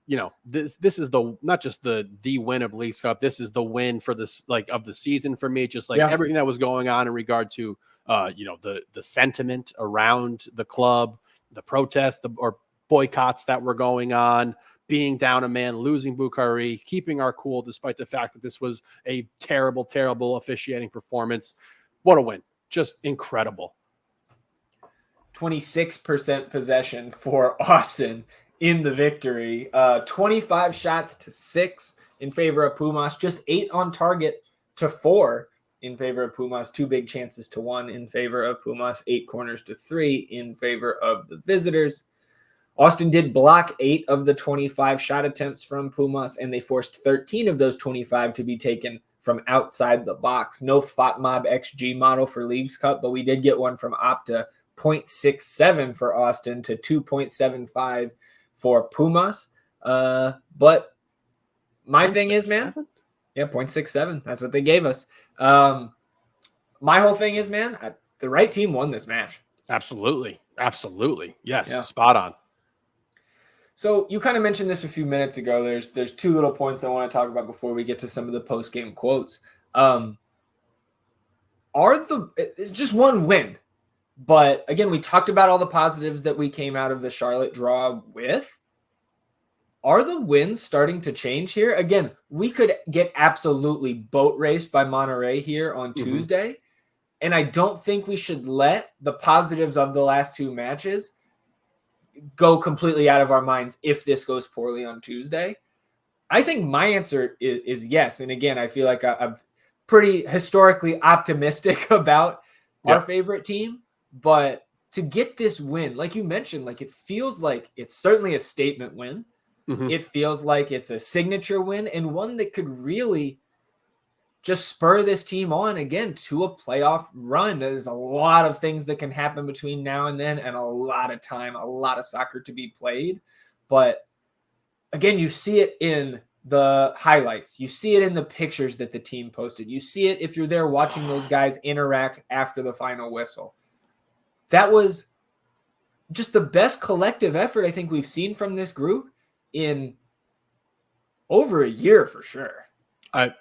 is not just the win of Leagues Cup. This is the win for this, like, of the season for me. Just like everything that was going on in regard to, the sentiment around the club, the protests or boycotts that were going on, being down a man, losing Bukhari, keeping our cool despite the fact that this was a terrible, terrible officiating performance. What a win. Just incredible. 26% possession for Austin in the victory. 25 shots to 6 in favor of Pumas. Just 8 on target to 4 in favor of Pumas. 2 big chances to 1 in favor of Pumas. 8 corners to 3 in favor of the visitors. Austin did block 8 of the 25 shot attempts from Pumas, and they forced 13 of those 25 to be taken from outside the box. No FOTMob XG model for Leagues Cup, but we did get one from Opta, 0.67 for Austin to 2.75 for Pumas. But my thing is, man, 0.67. That's what they gave us. My whole thing is, man, the right team won this match. Absolutely. Yes, spot on. So you kind of mentioned this a few minutes ago. There's 2 little points I want to talk about before we get to some of the post-game quotes. It's just one win. But again, we talked about all the positives that we came out of the Charlotte draw with. Are the wins starting to change here? Again, we could get absolutely boat raced by Monterrey here on Tuesday. And I don't think we should let the positives of the last 2 matches go completely out of our minds if this goes poorly on Tuesday. I think my answer is yes. And again, I feel like I'm pretty historically optimistic about our favorite team. But to get this win, like you mentioned, like it feels like it's certainly a statement win. It feels like it's a signature win and one that could really just spur this team on again to a playoff run. There's a lot of things that can happen between now and then and a lot of time, a lot of soccer to be played. But again, you see it in the highlights. You see it in the pictures that the team posted. You see it if you're there watching those guys interact after the final whistle. That was just the best collective effort I think we've seen from this group in over a year for sure.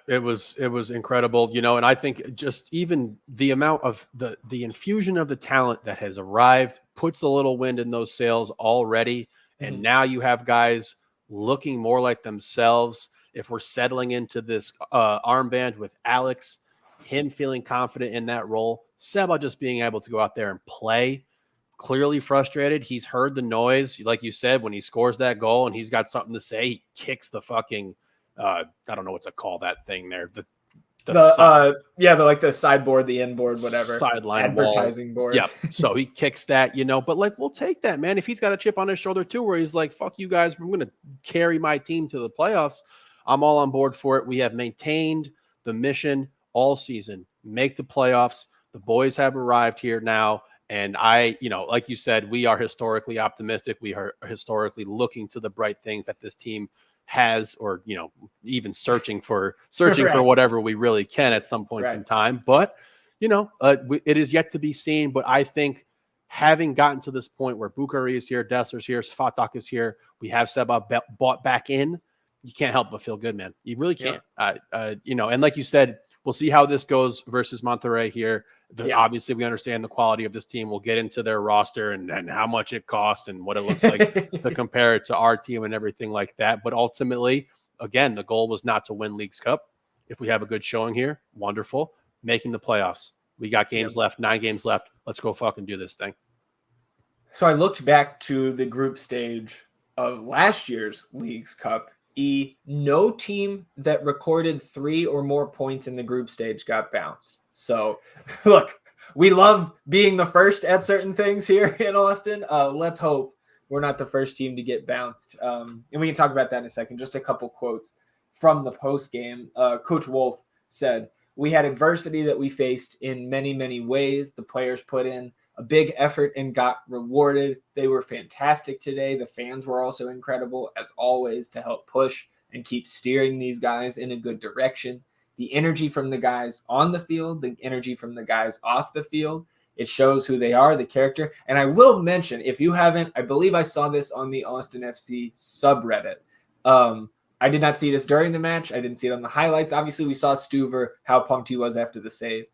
It was incredible, and I think just even the amount of the infusion of the talent that has arrived puts a little wind in those sails already. And now you have guys looking more like themselves. If we're settling into this armband with Alex, him feeling confident in that role, Seba just being able to go out there and play. Clearly frustrated. He's heard the noise, like you said, when he scores that goal and he's got something to say. He kicks the fucking I don't know what to call that thing there. the sideboard, the inboard, whatever, sideline advertising wall. board. Yep. So he kicks that, but like, we'll take that, man. If he's got a chip on his shoulder too, where he's like, fuck you guys, I'm going to carry my team to the playoffs, I'm all on board for it. We have maintained the mission all season, make the playoffs. The boys have arrived here now. And like you said, we are historically optimistic. We are historically looking to the bright things that this team has, or even searching for whatever we really can at some points in time. But it is yet to be seen. But I think having gotten to this point where Bukhari is here, Dessler's here, Svatak is here, we have Seba bought back in, you can't help but feel good, man. You really can't. And like you said, we'll see how this goes versus Monterrey here. Obviously, we understand the quality of this team. We'll get into their roster and how much it costs and what it looks like to compare it to our team and everything like that. But ultimately, again, the goal was not to win Leagues Cup. If we have a good showing here, wonderful. Making the playoffs. We got games left, 9 games left. Let's go fucking do this thing. So I looked back to the group stage of last year's Leagues Cup. No team that recorded 3 or more points in the group stage got bounced. So, look, we love being the first at certain things here in Austin. Let's hope we're not the first team to get bounced. And we can talk about that in a second. Just a couple quotes from the post game. Coach Wolf said, "We had adversity that we faced in many, many ways. The players put in a big effort and got rewarded. They were fantastic today. The fans were also incredible, as always, to help push and keep steering these guys in a good direction. The energy from the guys on the field, the energy from the guys off the field, it shows who they are, the character." And I will mention, if you haven't, I believe I saw this on the Austin FC subreddit. I did not see this during the match. I didn't see it on the highlights. Obviously, we saw Stuver, how pumped he was after the save.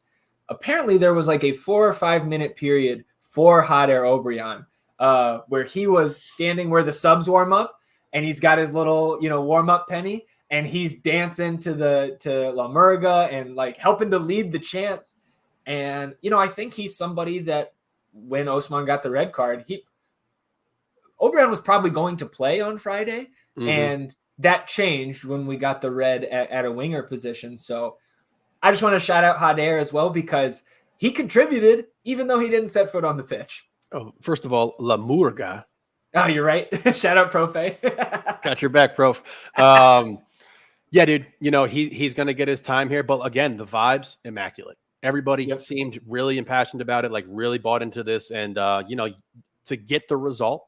Apparently, there was like a 4 or 5 minute period for Hot Air Obrian where he was standing where the subs warm up, and he's got his little, warm up penny, and he's dancing to La Murga and like helping to lead the chants. And I think he's somebody that when Osman got the red card, Obrian was probably going to play on Friday, and that changed when we got the red at a winger position. So I just want to shout out Hader as well, because he contributed even though he didn't set foot on the pitch. Oh, first of all, La Murga. Oh, you're right. Shout out Profe. Got your back, Prof. Yeah, dude, he's going to get his time here. But again, the vibes, immaculate. Everybody seemed really impassioned about it, like really bought into this. And, to get the result,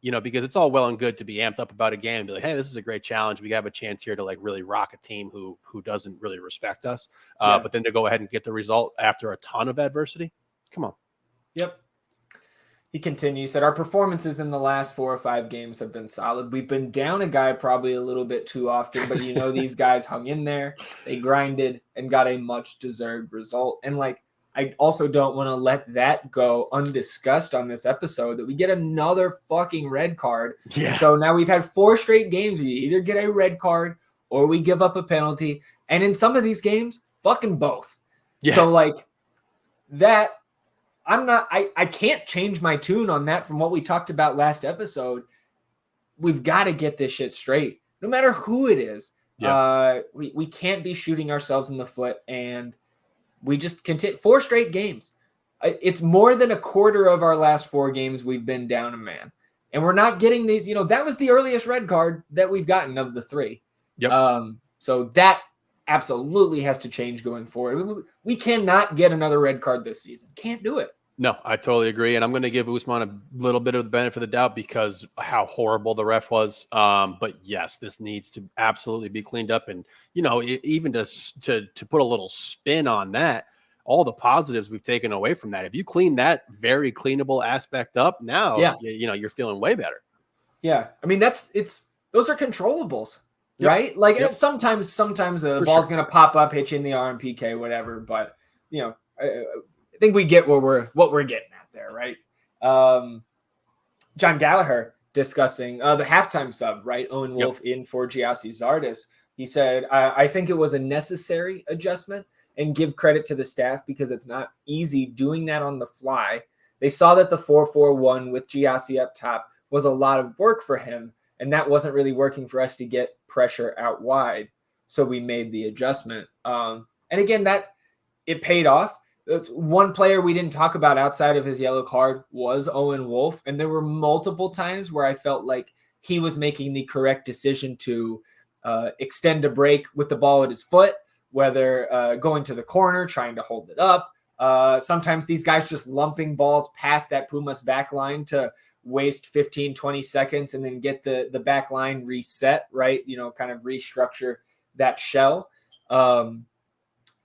because it's all well and good to be amped up about a game and be like, hey, this is a great challenge. We have a chance here to like really rock a team who doesn't really respect us. But then to go ahead and get the result after a ton of adversity. Come on. Yep. He continues, said, "Our performances in the last 4 or 5 games have been solid. We've been down a guy probably a little bit too often, but these guys hung in there. They grinded and got a much deserved result." And like, I also don't want to let that go undiscussed on this episode, that we get another fucking red card. Yeah. And so now we've had 4 straight games where you either get a red card or we give up a penalty. And in some of these games, fucking both. Yeah. So like that, I can't change my tune on that from what we talked about last episode. We've got to get this shit straight, no matter who it is. Yeah. We can't be shooting ourselves in the foot, and we just continue 4 straight games. It's more than a quarter of our last 4 games we've been down a man, and we're not getting these. That was the earliest red card that we've gotten of the 3. Yep. So that absolutely has to change going forward. We cannot get another red card this season. Can't do it. No, I totally agree. And I'm going to give Usman a little bit of the benefit of the doubt because how horrible the ref was. But yes, this needs to absolutely be cleaned up. And, even to put a little spin on that, all the positives we've taken away from that. If you clean that very cleanable aspect up now, you're feeling way better. Yeah. I mean, those are controllables, right? Like sometimes the ball's going to pop up, hit you in the arm, PK, whatever. But, I think we get what we're getting at there, right? John Gallagher discussing the halftime sub, right? Owen Wolf in for Giassi Zardes. He said, I think it was a necessary adjustment, and give credit to the staff because it's not easy doing that on the fly. They saw that the 4-4-1 with Giassi up top was a lot of work for him, and that wasn't really working for us to get pressure out wide. So we made the adjustment. And again, that it paid off. That's one player we didn't talk about outside of his yellow card was Owen Wolf. And there were multiple times where I felt like he was making the correct decision to extend a break with the ball at his foot, whether going to the corner, trying to hold it up. Sometimes these guys just lumping balls past that Pumas back line to waste 15, 20 seconds and then get the back line reset, right? Kind of restructure that shell.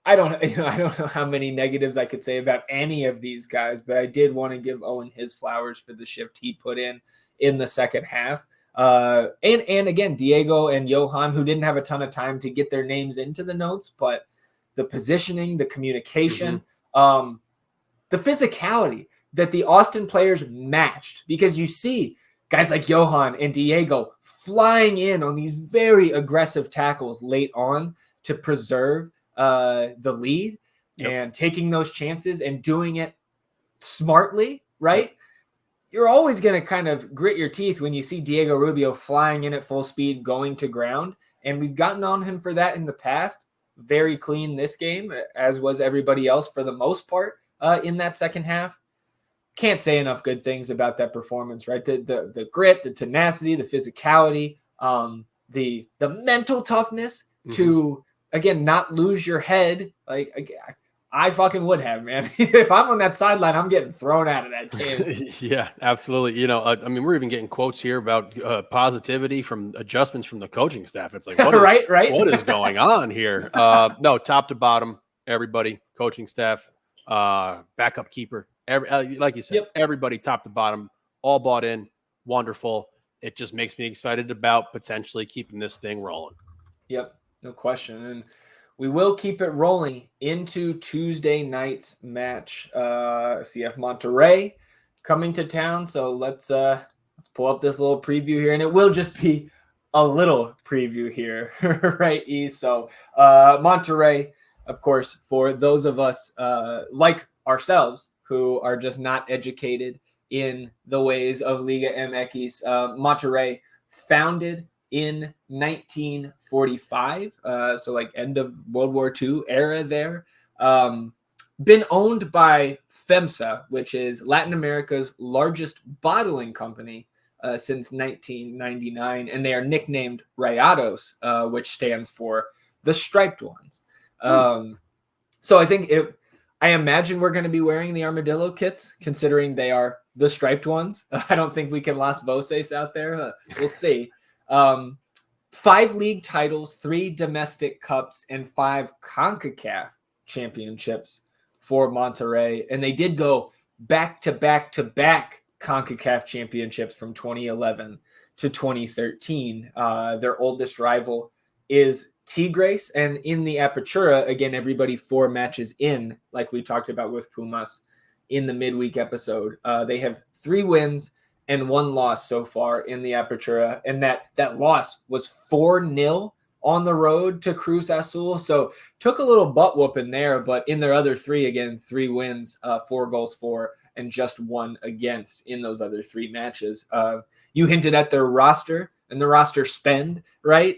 I don't know how many negatives I could say about any of these guys, but I did want to give Owen his flowers for the shift he put in the second half. And again, Diego and Johan, who didn't have a ton of time to get their names into the notes, but the positioning, the communication, the physicality that the Austin players matched, because you see guys like Johan and Diego flying in on these very aggressive tackles late on to preserve the lead and taking those chances and doing it smartly, right? You're always going to kind of grit your teeth when you see Diego Rubio flying in at full speed, going to ground. And we've gotten on him for that in the past. Very clean this game, as was everybody else for the most part in that second half. Can't say enough good things about that performance, right? The grit, the tenacity, the physicality, the mental toughness to, again, not lose your head. Like, I fucking would have, man. If I'm on that sideline, I'm getting thrown out of that game. Yeah, absolutely. I mean, we're even getting quotes here about positivity from adjustments from the coaching staff. It's like, what is, right? What is going on here? No, top to bottom, everybody, coaching staff, backup keeper, like you said, everybody top to bottom, all bought in. Wonderful. It just makes me excited about potentially keeping this thing rolling. Yep, no question. And we will keep it rolling into Tuesday night's match. CF Monterrey coming to town. So let's pull up this little preview here, and it will just be a little preview here, right, E? So Monterrey, of course, for those of us like ourselves who are just not educated in the ways of Liga MX, Monterrey founded in 1945, so like end of World War II era there. Been owned by FEMSA, which is Latin America's largest bottling company since 1999, and they are nicknamed Rayados, which stands for the Striped Ones. So I imagine we're going to be wearing the Armadillo kits, considering they are the Striped Ones. I don't think we can Las Voces out there. We'll see. 5 league titles, 3 domestic cups, and 5 CONCACAF championships for Monterrey. And they did go back to back CONCACAF championships from 2011 to 2013. Their oldest rival is Tigres. And in the Apertura, again, everybody 4 matches in, like we talked about with Pumas in the midweek episode. They have 3 wins and 1 loss so far in the Apertura. And that loss was 4-0 on the road to Cruz Azul. So took a little butt whooping there, but in their other 3, again, 3 wins, 4 goals for, and just 1 against in those other 3 matches. You hinted at their roster and the roster spend, right?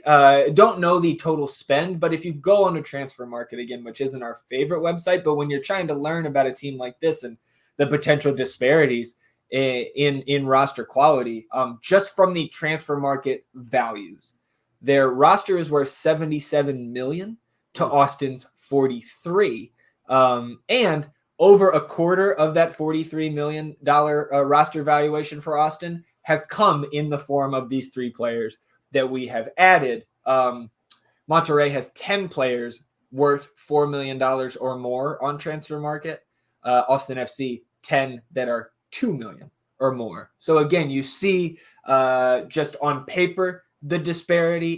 Don't know the total spend, but if you go on a transfer market, again, which isn't our favorite website, but when you're trying to learn about a team like this and the potential disparities in roster quality, just from the transfer market values, their roster is worth $77 million to Austin's 43, and over a quarter of that $43 million roster valuation for Austin has come in the form of these 3 players that we have added. Monterrey has 10 players worth $4 million or more on transfer market. Austin FC 10 that are $2 million or more. So again, you see just on paper the disparity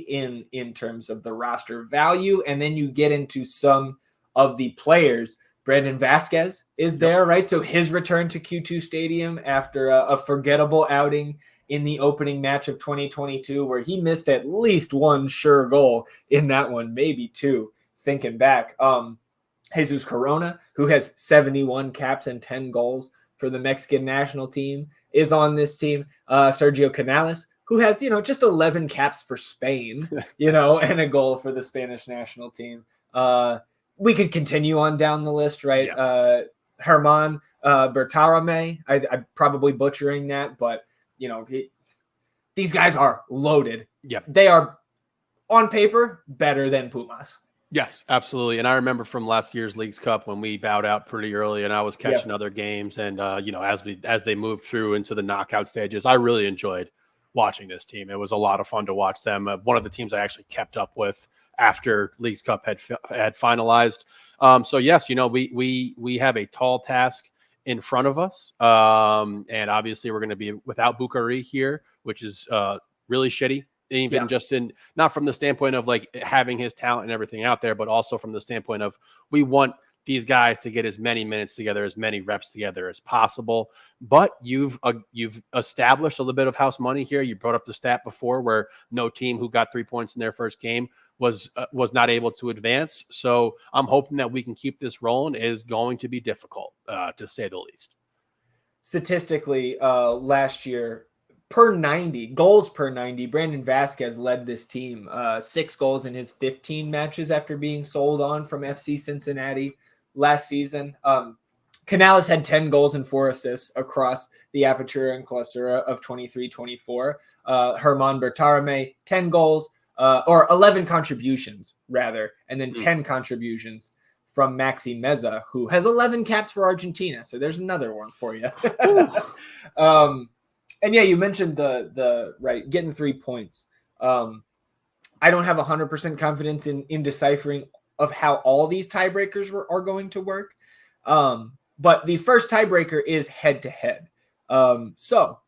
in terms of the roster value, and then you get into some of the players. Brandon Vasquez is there, right? So his return to Q2 Stadium after a forgettable outing in the opening match of 2022, where he missed at least 1 sure goal in that one, maybe 2, thinking back. Jesus Corona, who has 71 caps and 10 goals for the Mexican national team, is on this team. Sergio Canales, who has, just 11 caps for Spain, and a goal for the Spanish national team. we could continue on down the list, right? Yeah. Herman Bertarame. I'm probably butchering that, but these guys are loaded. Yeah. They are on paper better than Pumas. Yes, absolutely. And I remember from last year's Leagues Cup when we bowed out pretty early, and I was catching other games. And as they moved through into the knockout stages, I really enjoyed watching this team. It was a lot of fun to watch them. One of the teams I actually kept up with after Leagues Cup had finalized. So yes, we have a tall task in front of us, and obviously we're going to be without Bukhari here, which is really shitty. Even just not from the standpoint of like having his talent and everything out there, but also from the standpoint of we want these guys to get as many minutes together, as many reps together as possible. But you've established a little bit of house money here. You brought up the stat before where no team who got 3 points in their first game was not able to advance. So I'm hoping that we can keep this rolling. It is going to be difficult, to say the least. Statistically, last year, goals per 90, Brandon Vasquez led this team. 6 goals in his 15 matches after being sold on from FC Cincinnati last season. Canales had 10 goals and 4 assists across the Apertura and Clausura of 23-24. Herman Bertarame, 10 goals, or 11 contributions, rather, and then 10 contributions from Maxi Meza, who has 11 caps for Argentina. So there's another one for you. And yeah, you mentioned the right, getting 3 points. I don't have 100% confidence in deciphering of how all these tiebreakers are going to work. But the first tiebreaker is head-to-head. So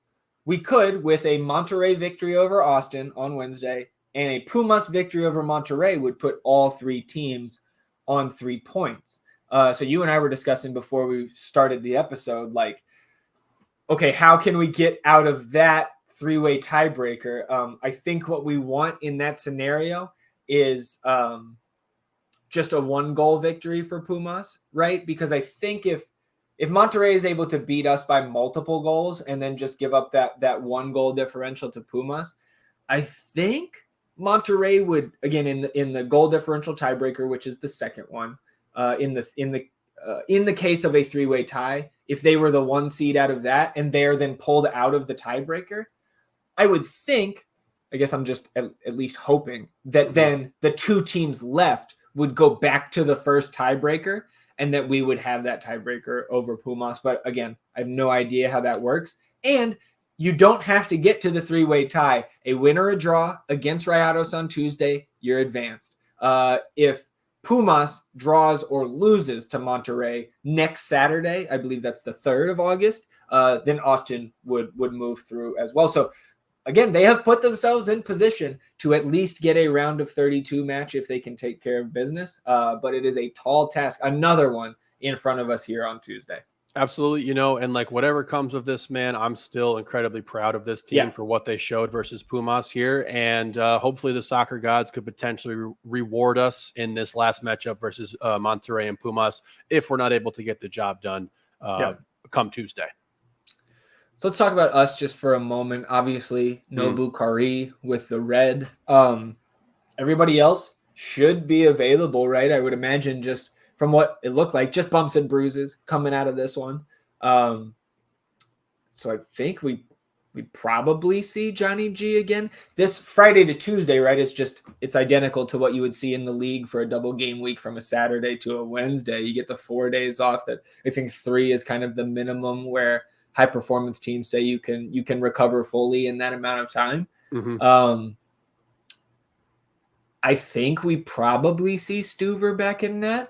we could, with a Monterrey victory over Austin on Wednesday and a Pumas victory over Monterrey, would put all 3 teams on 3 points. So you and I were discussing before we started the episode, like, okay, how can we get out of that 3-way tiebreaker? I think what we want in that scenario is just a 1-goal victory for Pumas, right? Because I think if Monterrey is able to beat us by multiple goals and then just give up that 1-goal differential to Pumas, I think Monterrey would, again, in the goal differential tiebreaker, which is the second one, in the case of a 3-way tie, if they were the 1 seed out of that and they're then pulled out of the tiebreaker, I would think, I guess I'm just at least hoping that then the 2 teams left would go back to the first tiebreaker and that we would have that tiebreaker over Pumas. But again, I have no idea how that works. And you don't have to get to the 3-way tie. A win or a draw against Rayados on Tuesday, you're advanced. If Pumas draws or loses to Monterrey next Saturday, I believe that's the 3rd of August, then Austin would move through as well. So again, they have put themselves in position to at least get a round of 32 match if they can take care of business. But it is a tall task, another one in front of us here on Tuesday. Absolutely. And like whatever comes of this, man, I'm still incredibly proud of this team for what they showed versus Pumas here. And hopefully the soccer gods could potentially reward us in this last matchup versus Monterrey and Pumas if we're not able to get the job done come Tuesday. So let's talk about us just for a moment. Obviously, no Bukhari with the red. Everybody else should be available, right? I would imagine just from what it looked like, just bumps and bruises coming out of this one. So I think we probably see Johnny G again. This Friday to Tuesday, right? It's identical to what you would see in the league for a double game week from a Saturday to a Wednesday. You get the 4 days off. That I think 3 is kind of the minimum where high performance teams say you can recover fully in that amount of time. I think we probably see Stuver back in net,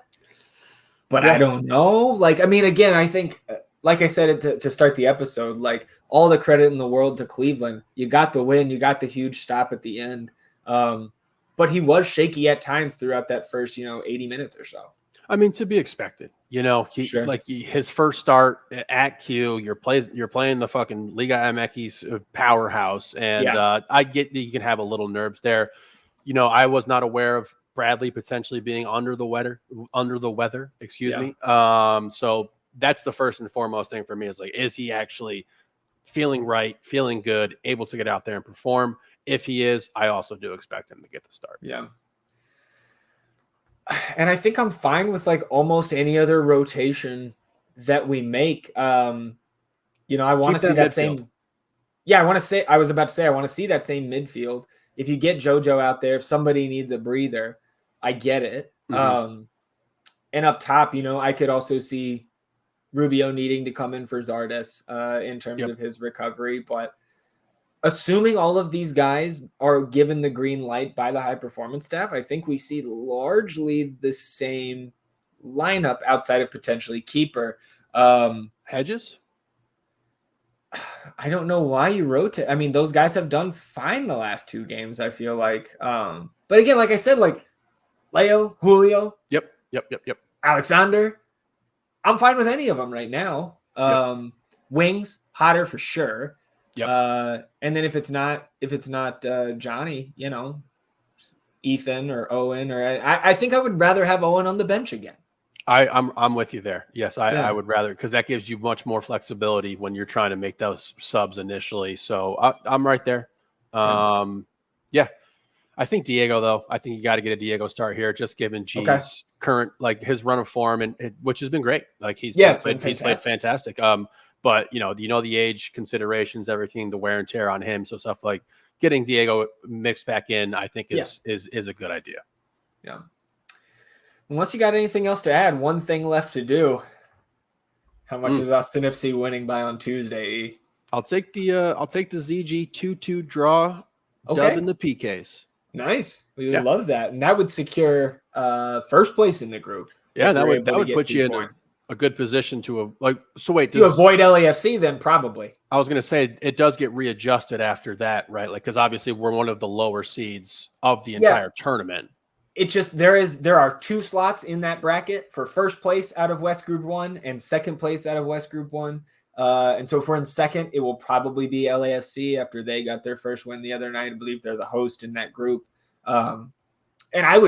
but I don't know. Like, I mean, again, I think, like I said to start the episode, like all the credit in the world to Cleveland. You got the win, you got the huge stop at the end. But he was shaky at times throughout that first, 80 minutes or so. I mean, to be expected, his first start at Q, you're playing the fucking Liga MX powerhouse. And I get that you can have a little nerves there. I was not aware of Bradley potentially being under the weather, excuse me. So that's the first and foremost thing for me is like, is he actually feeling right, feeling good, able to get out there and perform? If he is, I also do expect him to get the start. Yeah. and I think I'm fine with like almost any other rotation that we make. I want to see that same. Yeah, I was about to say, I want to see that same midfield. If you get JoJo out there, if somebody needs a breather, I get it. Mm-hmm. And up top, I could also see Rubio needing to come in for Zardes in terms of his recovery. But assuming all of these guys are given the green light by the high performance staff, I think we see largely the same lineup outside of potentially keeper. Hedges? I don't know why you rotate. I mean, those guys have done fine the last 2 games, I feel like. But again, like I said, like Leo, Julio. Yep. Alexander. I'm fine with any of them right now. Wings, hotter for sure. Yep. And then if it's not Johnny, Ethan or Owen, or I think I would rather have Owen on the bench again. I'm with you there. Yes, I would rather, because that gives you much more flexibility when you're trying to make those subs initially. So I'm right there. I think Diego, though. I think you got to get a Diego start here, just given G's current, like his run of form, and which has been great. Like he's played fantastic. But the age considerations, everything, the wear and tear on him. So stuff like getting Diego mixed back in, I think is a good idea. Yeah. Unless you got anything else to add, one thing left to do. How much is Austin FC winning by on Tuesday? I'll take the ZG 2-2 draw dub in the PKs. Nice. We would love that. And that would secure first place in the group. Yeah, that would put you in a good position to to avoid LAFC then probably. I was going to say it does get readjusted after that, right? Like, because obviously we're one of the lower seeds of the entire tournament. It just there are 2 slots in that bracket for first place out of West Group 1 and second place out of West Group 1. And so if we're in second, it will probably be LAFC after they got their first win the other night. I believe they're the host in that group. And I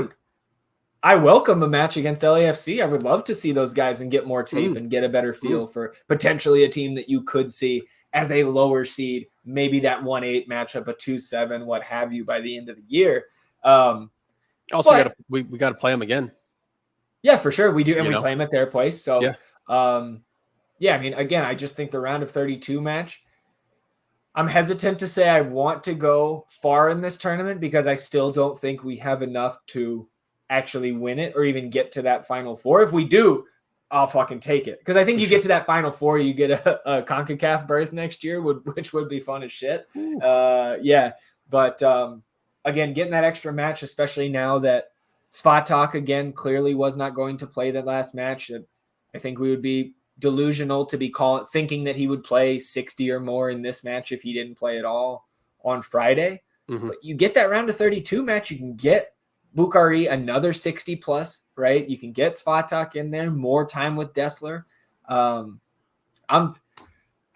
welcome a match against LAFC. I would love to see those guys and get more tape and get a better feel for potentially a team that you could see as a lower seed, maybe that 1-8 matchup, a 2-7, what have you, by the end of the year. Also, we got to play them again. Yeah, for sure. We do. And we play them at their place. So, yeah, I mean, again, I just think the round of 32 match, I'm hesitant to say I want to go far in this tournament because I still don't think we have enough to actually win it or even get to that Final Four. If we do, I'll fucking take it. Because I think you get to that Final Four, you get a CONCACAF berth next year, which would be fun as shit. But again, getting that extra match, especially now that Svatak, again, clearly was not going to play that last match. I think we would be delusional to be thinking that he would play 60 or more in this match if he didn't play at all on Friday. But you get that round of 32 match, you can get Bukhari another 60 plus, right? You can get Svatak in there, more time with Dessler. I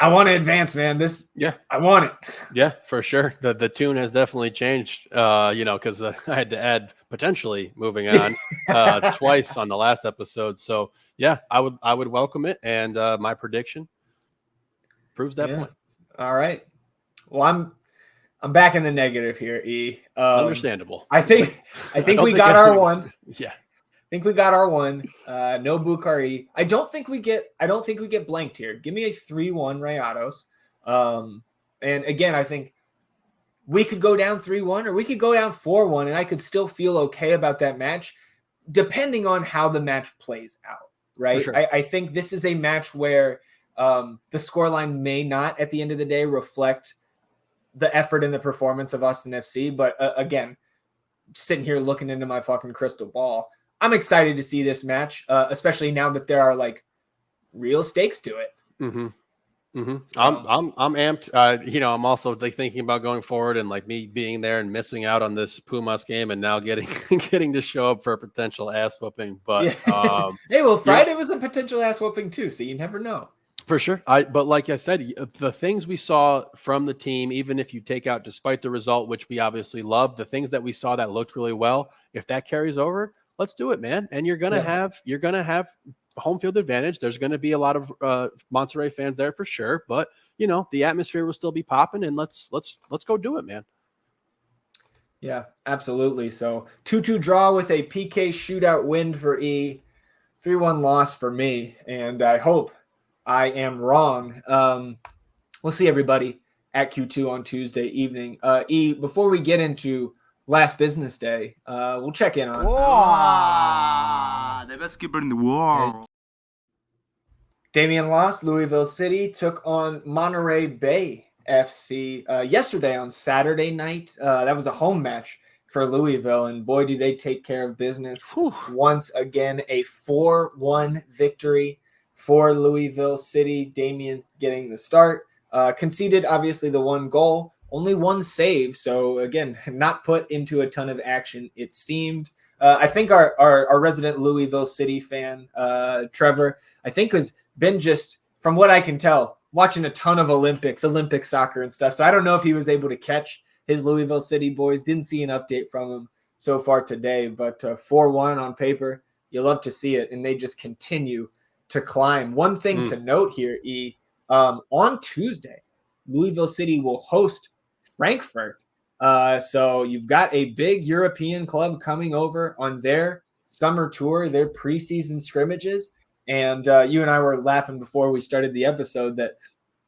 want to advance, man. I want it. Yeah, for sure. The tune has definitely changed, because I had to add potentially moving on twice on the last episode. So yeah, I would welcome it. And my prediction proves that point. All right. Well, I'm back in the negative here, E. Understandable. I think we got our one. Yeah. I think we got our one. No Bukhari. I don't think we get blanked here. Give me a 3-1 Rayados. And again, I think we could go down 3-1 or we could go down 4-1 and I could still feel okay about that match depending on how the match plays out, right? Sure. I think this is a match where the scoreline may not at the end of the day reflect the effort and the performance of Austin FC. But again, sitting here looking into my fucking crystal ball, I'm excited to see this match, especially now that there are like real stakes to it. So, I'm amped. I'm also thinking about going forward and like me being there and missing out on this Pumas game and now getting to show up for a potential ass whooping. But hey, well, Friday was a potential ass whooping too, so you never know. For sure. But like I said, the things we saw from the team, even if you take out, despite the result, which we obviously loved, the things that we saw that looked really well, if that carries over, let's do it, man. And you're gonna have home field advantage. There's gonna be a lot of Monterrey fans there for sure, but the atmosphere will still be popping, and let's go do it, man. Yeah, absolutely. So 2-2 draw with a PK shootout win for E, 3-1 loss for me, and I hope I am wrong. We'll see everybody at Q2 on Tuesday evening. E, before we get into last business day, we'll check in on the best keeper in the world. Damian lost. Louisville City took on Monterrey Bay FC yesterday on Saturday night. That was a home match for Louisville, and boy, do they take care of business. Whew. Once again, a 4-1 victory for Louisville City. Damian getting the start. Conceded, obviously, the one goal. Only one save, so again, not put into a ton of action, it seemed. I think our resident Louisville City fan, Trevor, I think has been just, from what I can tell, watching a ton of Olympic soccer and stuff. So I don't know if he was able to catch his Louisville City boys. Didn't see an update from him so far today, but 4-1 on paper, you love to see it, and they just continue to climb. One thing to note here, E, on Tuesday, Louisville City will host Frankfurt. So you've got a big European club coming over on their summer tour, their preseason scrimmages. And you and I were laughing before we started the episode that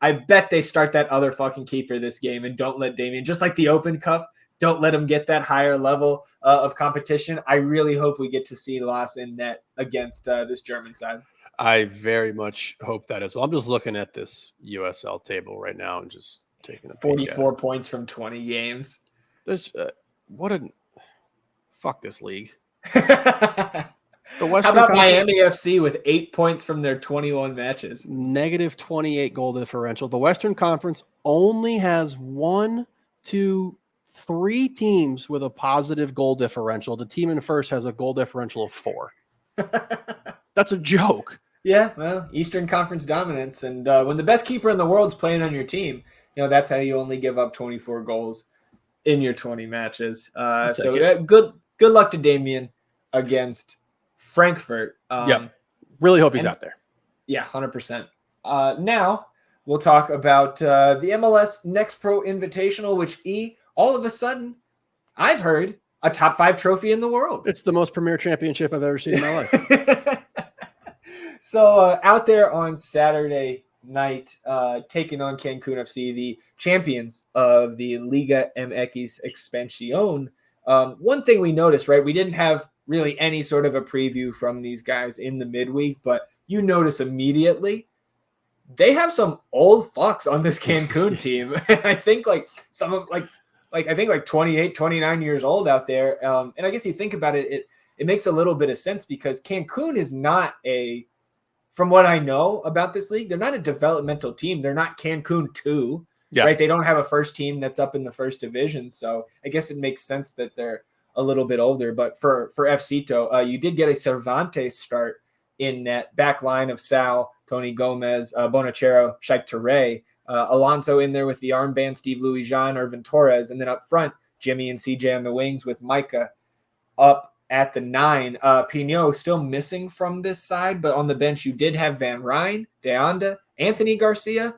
I bet they start that other fucking keeper this game and don't let Damian, just like the Open Cup, don't let him get that higher level of competition. I really hope we get to see Las in net against this German side. I very much hope that as well. I'm just looking at this USL table right now and just taking a peek 44 points from 20 games. This fuck this league. How about Miami FC with 8 points from their 21 matches? Negative 28 goal differential. The Western Conference only has 1, 2, 3 teams with a positive goal differential. The team in first has a goal differential of 4. That's a joke. Yeah, well, Eastern Conference dominance. And when the best keeper in the world's playing on your team, that's how you only give up 24 goals in your 20 matches. Good luck to Damian against Frankfurt. Really hope he's out there. Yeah, 100%. Now we'll talk about the MLS Next Pro Invitational, which all of a sudden, I've heard a top 5 trophy in the world. It's the most premier championship I've ever seen in my life. So out there on Saturday night, taking on Cancun FC, the champions of the Liga MX Expansión. One thing we noticed, right? We didn't have really any sort of a preview from these guys in the midweek, but you notice immediately they have some old fucks on this Cancun team. I think some of I think 28, 29 years old out there. And I guess you think about it, it makes a little bit of sense because Cancun is not from what I know about this league, they're not a developmental team. They're not Cancun 2, right? They don't have a first team that's up in the first division. So I guess it makes sense that they're a little bit older. But for FCito, you did get a Cervantes start in net, back line of Sal, Tony Gomez, Bonachero, Sheikh Touré, Alonso in there with the armband, Steve Louis-Jean, Irvin Torres, and then up front, Jimmy and CJ on the wings with Micah up at the 9. Pinot still missing from this side, but on the bench you did have Van Rijn, De Anda, Anthony Garcia,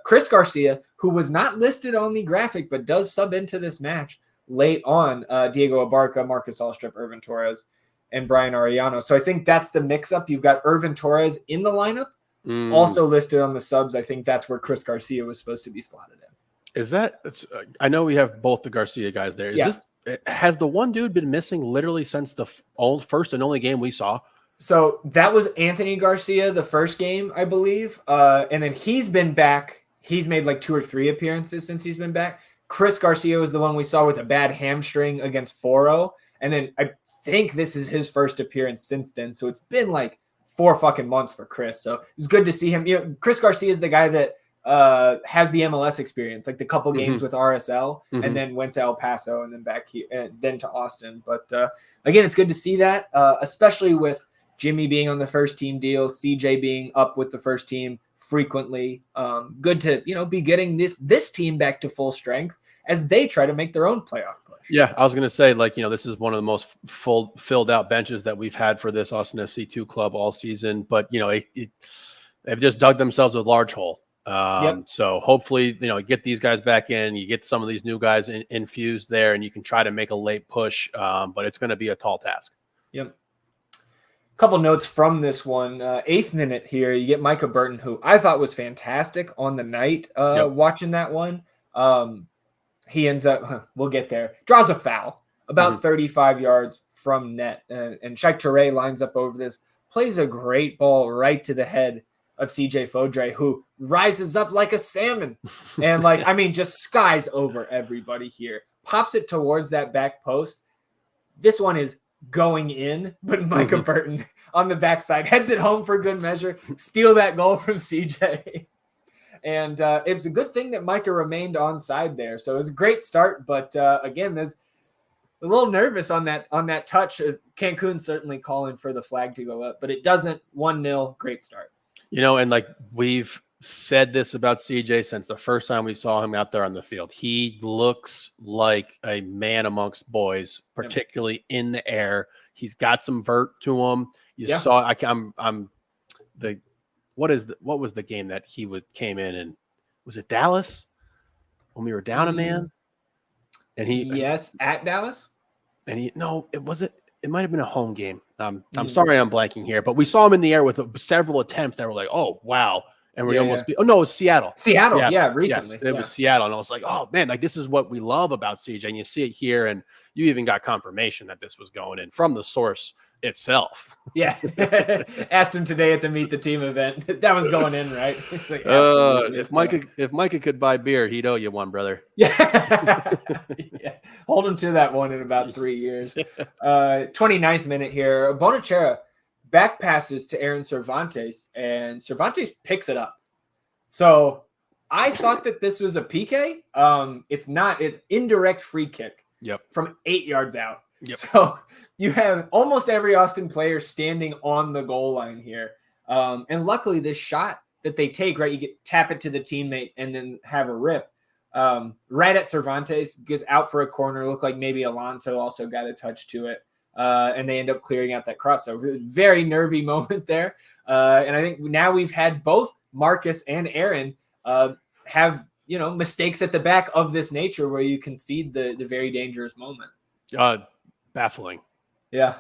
Chris Garcia, who was not listed on the graphic but does sub into this match late on, Diego Abarca, Marcus Allstrup, Irvin Torres, and Brian Arellano. So I think that's the mix-up. You've got Irvin Torres in the lineup, also listed on the subs. I think that's where Chris Garcia was supposed to be slotted in. Is that – I know we have both the Garcia guys there. Has the one dude been missing literally since the first and only game we saw? So that was Anthony Garcia the first game, I believe. And then he's been back. He's made 2 or 3 appearances since he's been back. Chris Garcia was the one we saw with a bad hamstring against Foro. And then I think this is his first appearance since then. So it's been 4 fucking months for Chris. So it's good to see him. Chris Garcia is the guy that has the MLS experience, the couple games with RSL, and then went to El Paso and then back here and then to Austin. But again, it's good to see that, especially with Jimmy being on the first team deal, CJ being up with the first team frequently. Good to be getting this team back to full strength as they try to make their own playoff push. Yeah, I was going to say, this is one of the most filled out benches that we've had for this Austin FC2 club all season. But they've just dug themselves a large hole. Yep. So hopefully, get these guys back in, you get some of these new guys infused there, and you can try to make a late push. But it's going to be a tall task. Yep. Couple notes from this one. 8th minute here, you get Micah Burton, who I thought was fantastic on the night watching that one. He ends up, we'll get there, draws a foul about 35 yards from net. And Shaq Toure lines up over this, plays a great ball right to the head of CJ Fodre, who rises up like a salmon. And just skies over everybody here. Pops it towards that back post. This one is going in, but Micah Burton on the backside heads it home for good measure, steal that goal from CJ. And it was a good thing that Micah remained onside there. So it was a great start, but again, there's a little nervous on that touch. Cancun certainly calling for the flag to go up, but it doesn't. 1-0, great start. And we've said this about CJ since the first time we saw him out there on the field. He looks like a man amongst boys, particularly in the air. He's got some vert to him. You saw. What was the game that he came in, and was it Dallas when we were down a man? And at Dallas. And it might have been a home game. I'm sorry I'm blanking here, but we saw him in the air with several attempts that were like, oh wow. And we it was Seattle. Recently. Yes, it was Seattle. And I was like, oh man, this is what we love about CJ. And you see it here, and you even got confirmation that this was going in from the source itself. Yeah. Asked him today at the Meet the Team event. That was going in, right? It's like, if Micah could buy beer, he'd owe you one, brother. Yeah. Hold him to that one in about 3 years. 29th minute here. Bonachera back passes to Aaron Cervantes, and Cervantes picks it up. So I thought that this was a PK. It's not. It's indirect free kick from 8 yards out. Yep. So you have almost every Austin player standing on the goal line here. And luckily this shot that they take, right, you tap it to the teammate and then have a rip. Right at Cervantes, goes out for a corner. Looked like maybe Alonso also got a touch to it. And they end up clearing out that cross. So very nervy moment there. And I think now we've had both Marcus and Aaron have, mistakes at the back of this nature where you concede the very dangerous moment. Baffling. Yeah.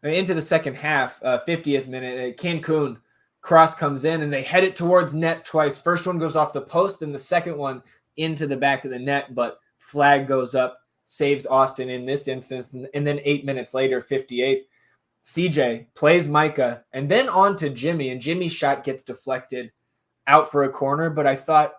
Into the second half, 50th minute, Cancun cross comes in and they head it towards net twice. First one goes off the post and the second one into the back of the net, but flag goes up. Saves Austin in this instance. And then 8 minutes later, 58th, CJ plays Micah and then on to Jimmy. And Jimmy's shot gets deflected out for a corner. But I thought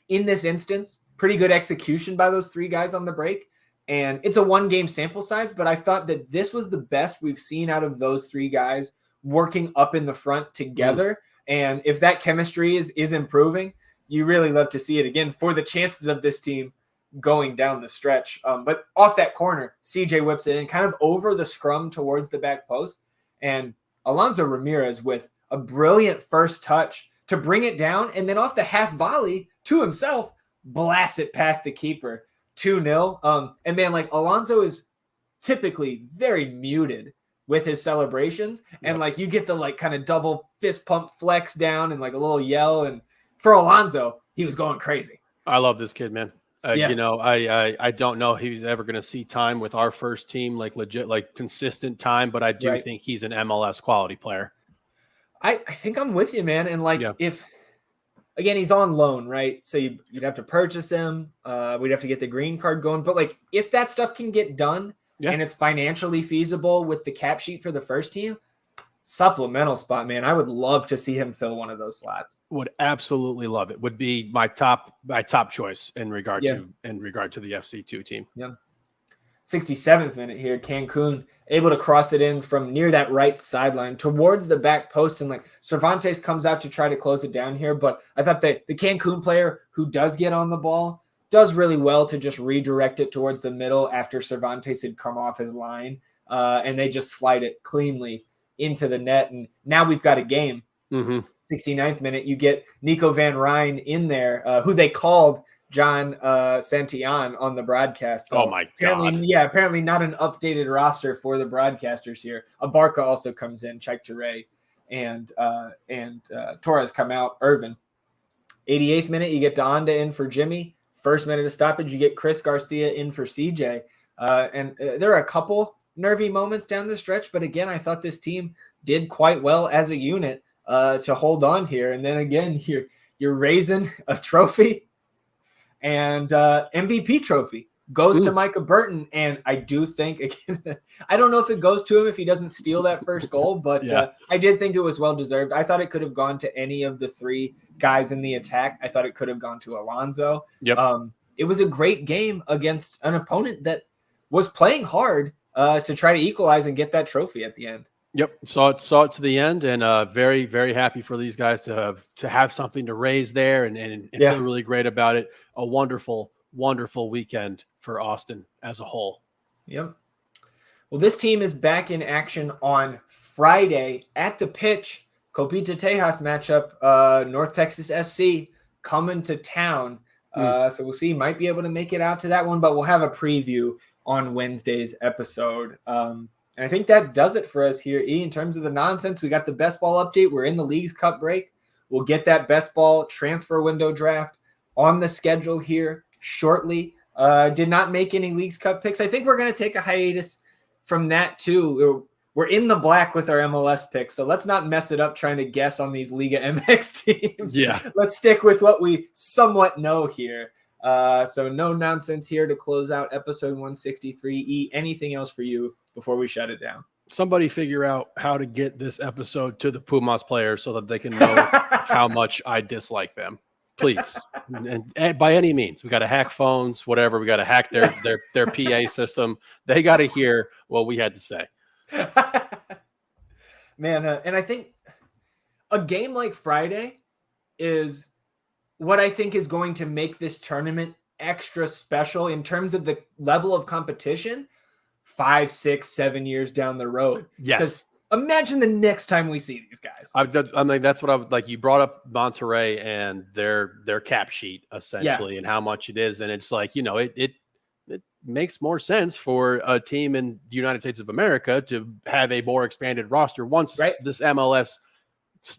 in this instance, pretty good execution by those three guys on the break. And it's a 1-game sample size, but I thought that this was the best we've seen out of those three guys working up in the front together. And if that chemistry is improving, you really love to see it again for the chances of this team going down the stretch. But off that corner, CJ whips it in kind of over the scrum towards the back post. And Alonso Ramirez with a brilliant first touch to bring it down. And then off the half volley to himself, blasts it past the keeper. 2-0. And man, Alonso is typically very muted with his celebrations. And you get the kind of double fist pump flex down and a little yell. And for Alonso, he was going crazy. I love this kid, man. I don't know if he's ever going to see time with our first team, legit, consistent time, but I do think he's an MLS quality player. I think I'm with you, man. And if, again, he's on loan, right? So you'd have to purchase him. We'd have to get the green card going. But if that stuff can get done and it's financially feasible with the cap sheet for the first team, supplemental spot, man. I would love to see him fill one of those slots. Would absolutely love it. Would be my top choice in regard to the FC2 team. Yeah. 67th minute here, Cancun able to cross it in from near that right sideline towards the back post, and Cervantes comes out to try to close it down here. But I thought that the Cancun player who does get on the ball does really well to just redirect it towards the middle after Cervantes had come off his line, and they just slide it cleanly into the net. And now we've got a game. 69th minute, you get Nico Van Ryn in there, who they called John Santillan on the broadcast. So oh my God. Apparently not an updated roster for the broadcasters here. Abarca also comes in, Cheick Toure and Torres come out. Irvin. 88th minute, you get Deonda in for Jimmy. First minute of stoppage, you get Chris Garcia in for CJ. And there are a couple nervy moments down the stretch, but again, I thought this team did quite well as a unit to hold on here. And then again, you're raising a trophy, and MVP trophy goes to Micah Burton. And I do think, again, I don't know if it goes to him if he doesn't steal that first goal, but I did think it was well-deserved. I thought it could have gone to any of the three guys in the attack. I thought it could have gone to Alonso. Yep. It was a great game against an opponent that was playing hard to try to equalize and get that trophy at the end. Yep, saw it to the end, and very, very happy for these guys to have something to raise there and feel really great about it. A wonderful, wonderful weekend for Austin as a whole. Yep. Well, this team is back in action on Friday at the pitch. Copita Tejas matchup, North Texas SC coming to town. So we'll see. Might be able to make it out to that one, but we'll have a preview on Wednesday's episode. And I think that does it for us here, E. In terms of the nonsense, we got the best ball update. We're in the Leagues Cup break. We'll get that best ball transfer window draft on the schedule here shortly. Did not make any Leagues Cup picks. I think we're going to take a hiatus from that too. We're in the black with our MLS picks, so let's not mess it up trying to guess on these Liga MX teams. Yeah. Let's stick with what we somewhat know here. So no nonsense here to close out episode 163. E, anything else for you before we shut it down? Somebody figure out how to get this episode to the Pumas players so that they can know how much I dislike them. Please. And by any means, we got to hack phones, whatever. We got to hack their PA system. They got to hear what we had to say. Man, and I think a game like Friday is what I think is going to make this tournament extra special in terms of the level of competition 5, 6, 7 years down the road. Yes. Because imagine the next time we see these guys. I mean, that's what I would like. You brought up Monterrey and their cap sheet essentially, and how much it is. And it's like, it makes more sense for a team in the United States of America to have a more expanded roster once this MLS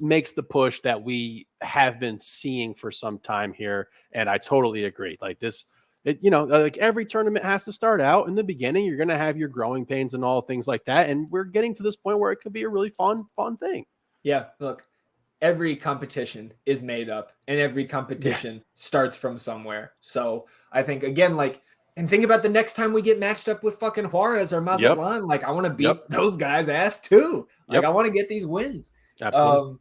makes the push that we have been seeing for some time here. And I totally agree. Like this, like every tournament has to start out in the beginning. You're going to have your growing pains and all things like that. And we're getting to this point where it could be a really fun thing. Yeah. Look, every competition is made up and every competition starts from somewhere. So I think again, and think about the next time we get matched up with fucking Juarez or Mazatlan. I want to beat those guys' ass too. I want to get these wins. Absolutely.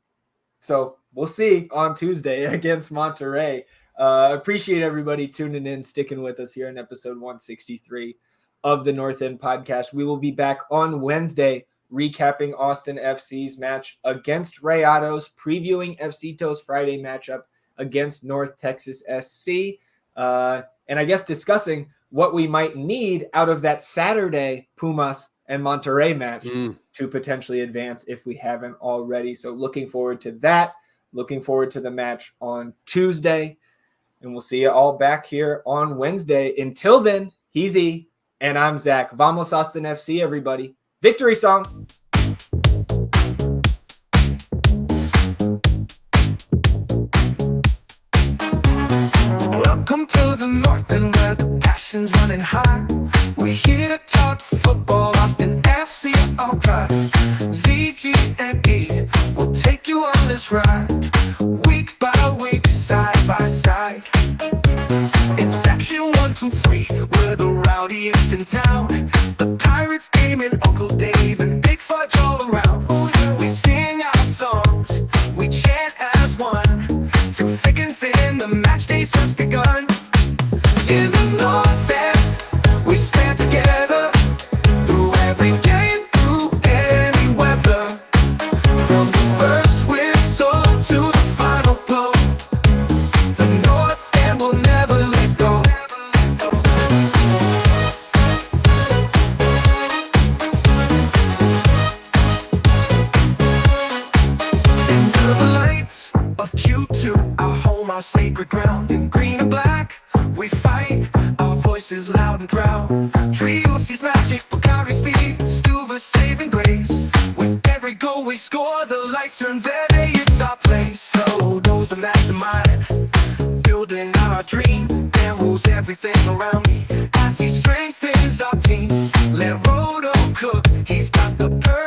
So we'll see on Tuesday against Monterrey. Appreciate everybody tuning in, sticking with us here in episode 163 of the North End Podcast. We will be back on Wednesday recapping Austin FC's match against Rayados, previewing FCito's Friday matchup against North Texas SC, and I guess discussing what we might need out of that Saturday Pumas and Monterrey match to potentially advance if we haven't already. So looking forward to that. Looking forward to the match on Tuesday. And we'll see you all back here on Wednesday. Until then, he's E, and I'm Zach. Vamos Austin FC, everybody. Victory song. Welcome to the North End where the passion's running high. We're here to talk football, Austin FC, all right. ZG and E will take you on this ride. Week by week, side by side. It's section 1, 2, 3, we're the rowdiest in town. The Pirates, Damon, Uncle Dave, and Big Fudge all around. We sing our songs, we chant as one. Through thick and thin, the match day's just begun. In the North End, we stand together. Through every game, through any weather. From the first whistle to the final blow, the North End will never let go. Under the lights of Q2, our home, our sacred ground. In green and black, we fight, our voices loud and proud. Trio sees magic, Bacardi speed, Stuva saving grace. With every goal we score, the lights He's got the perfect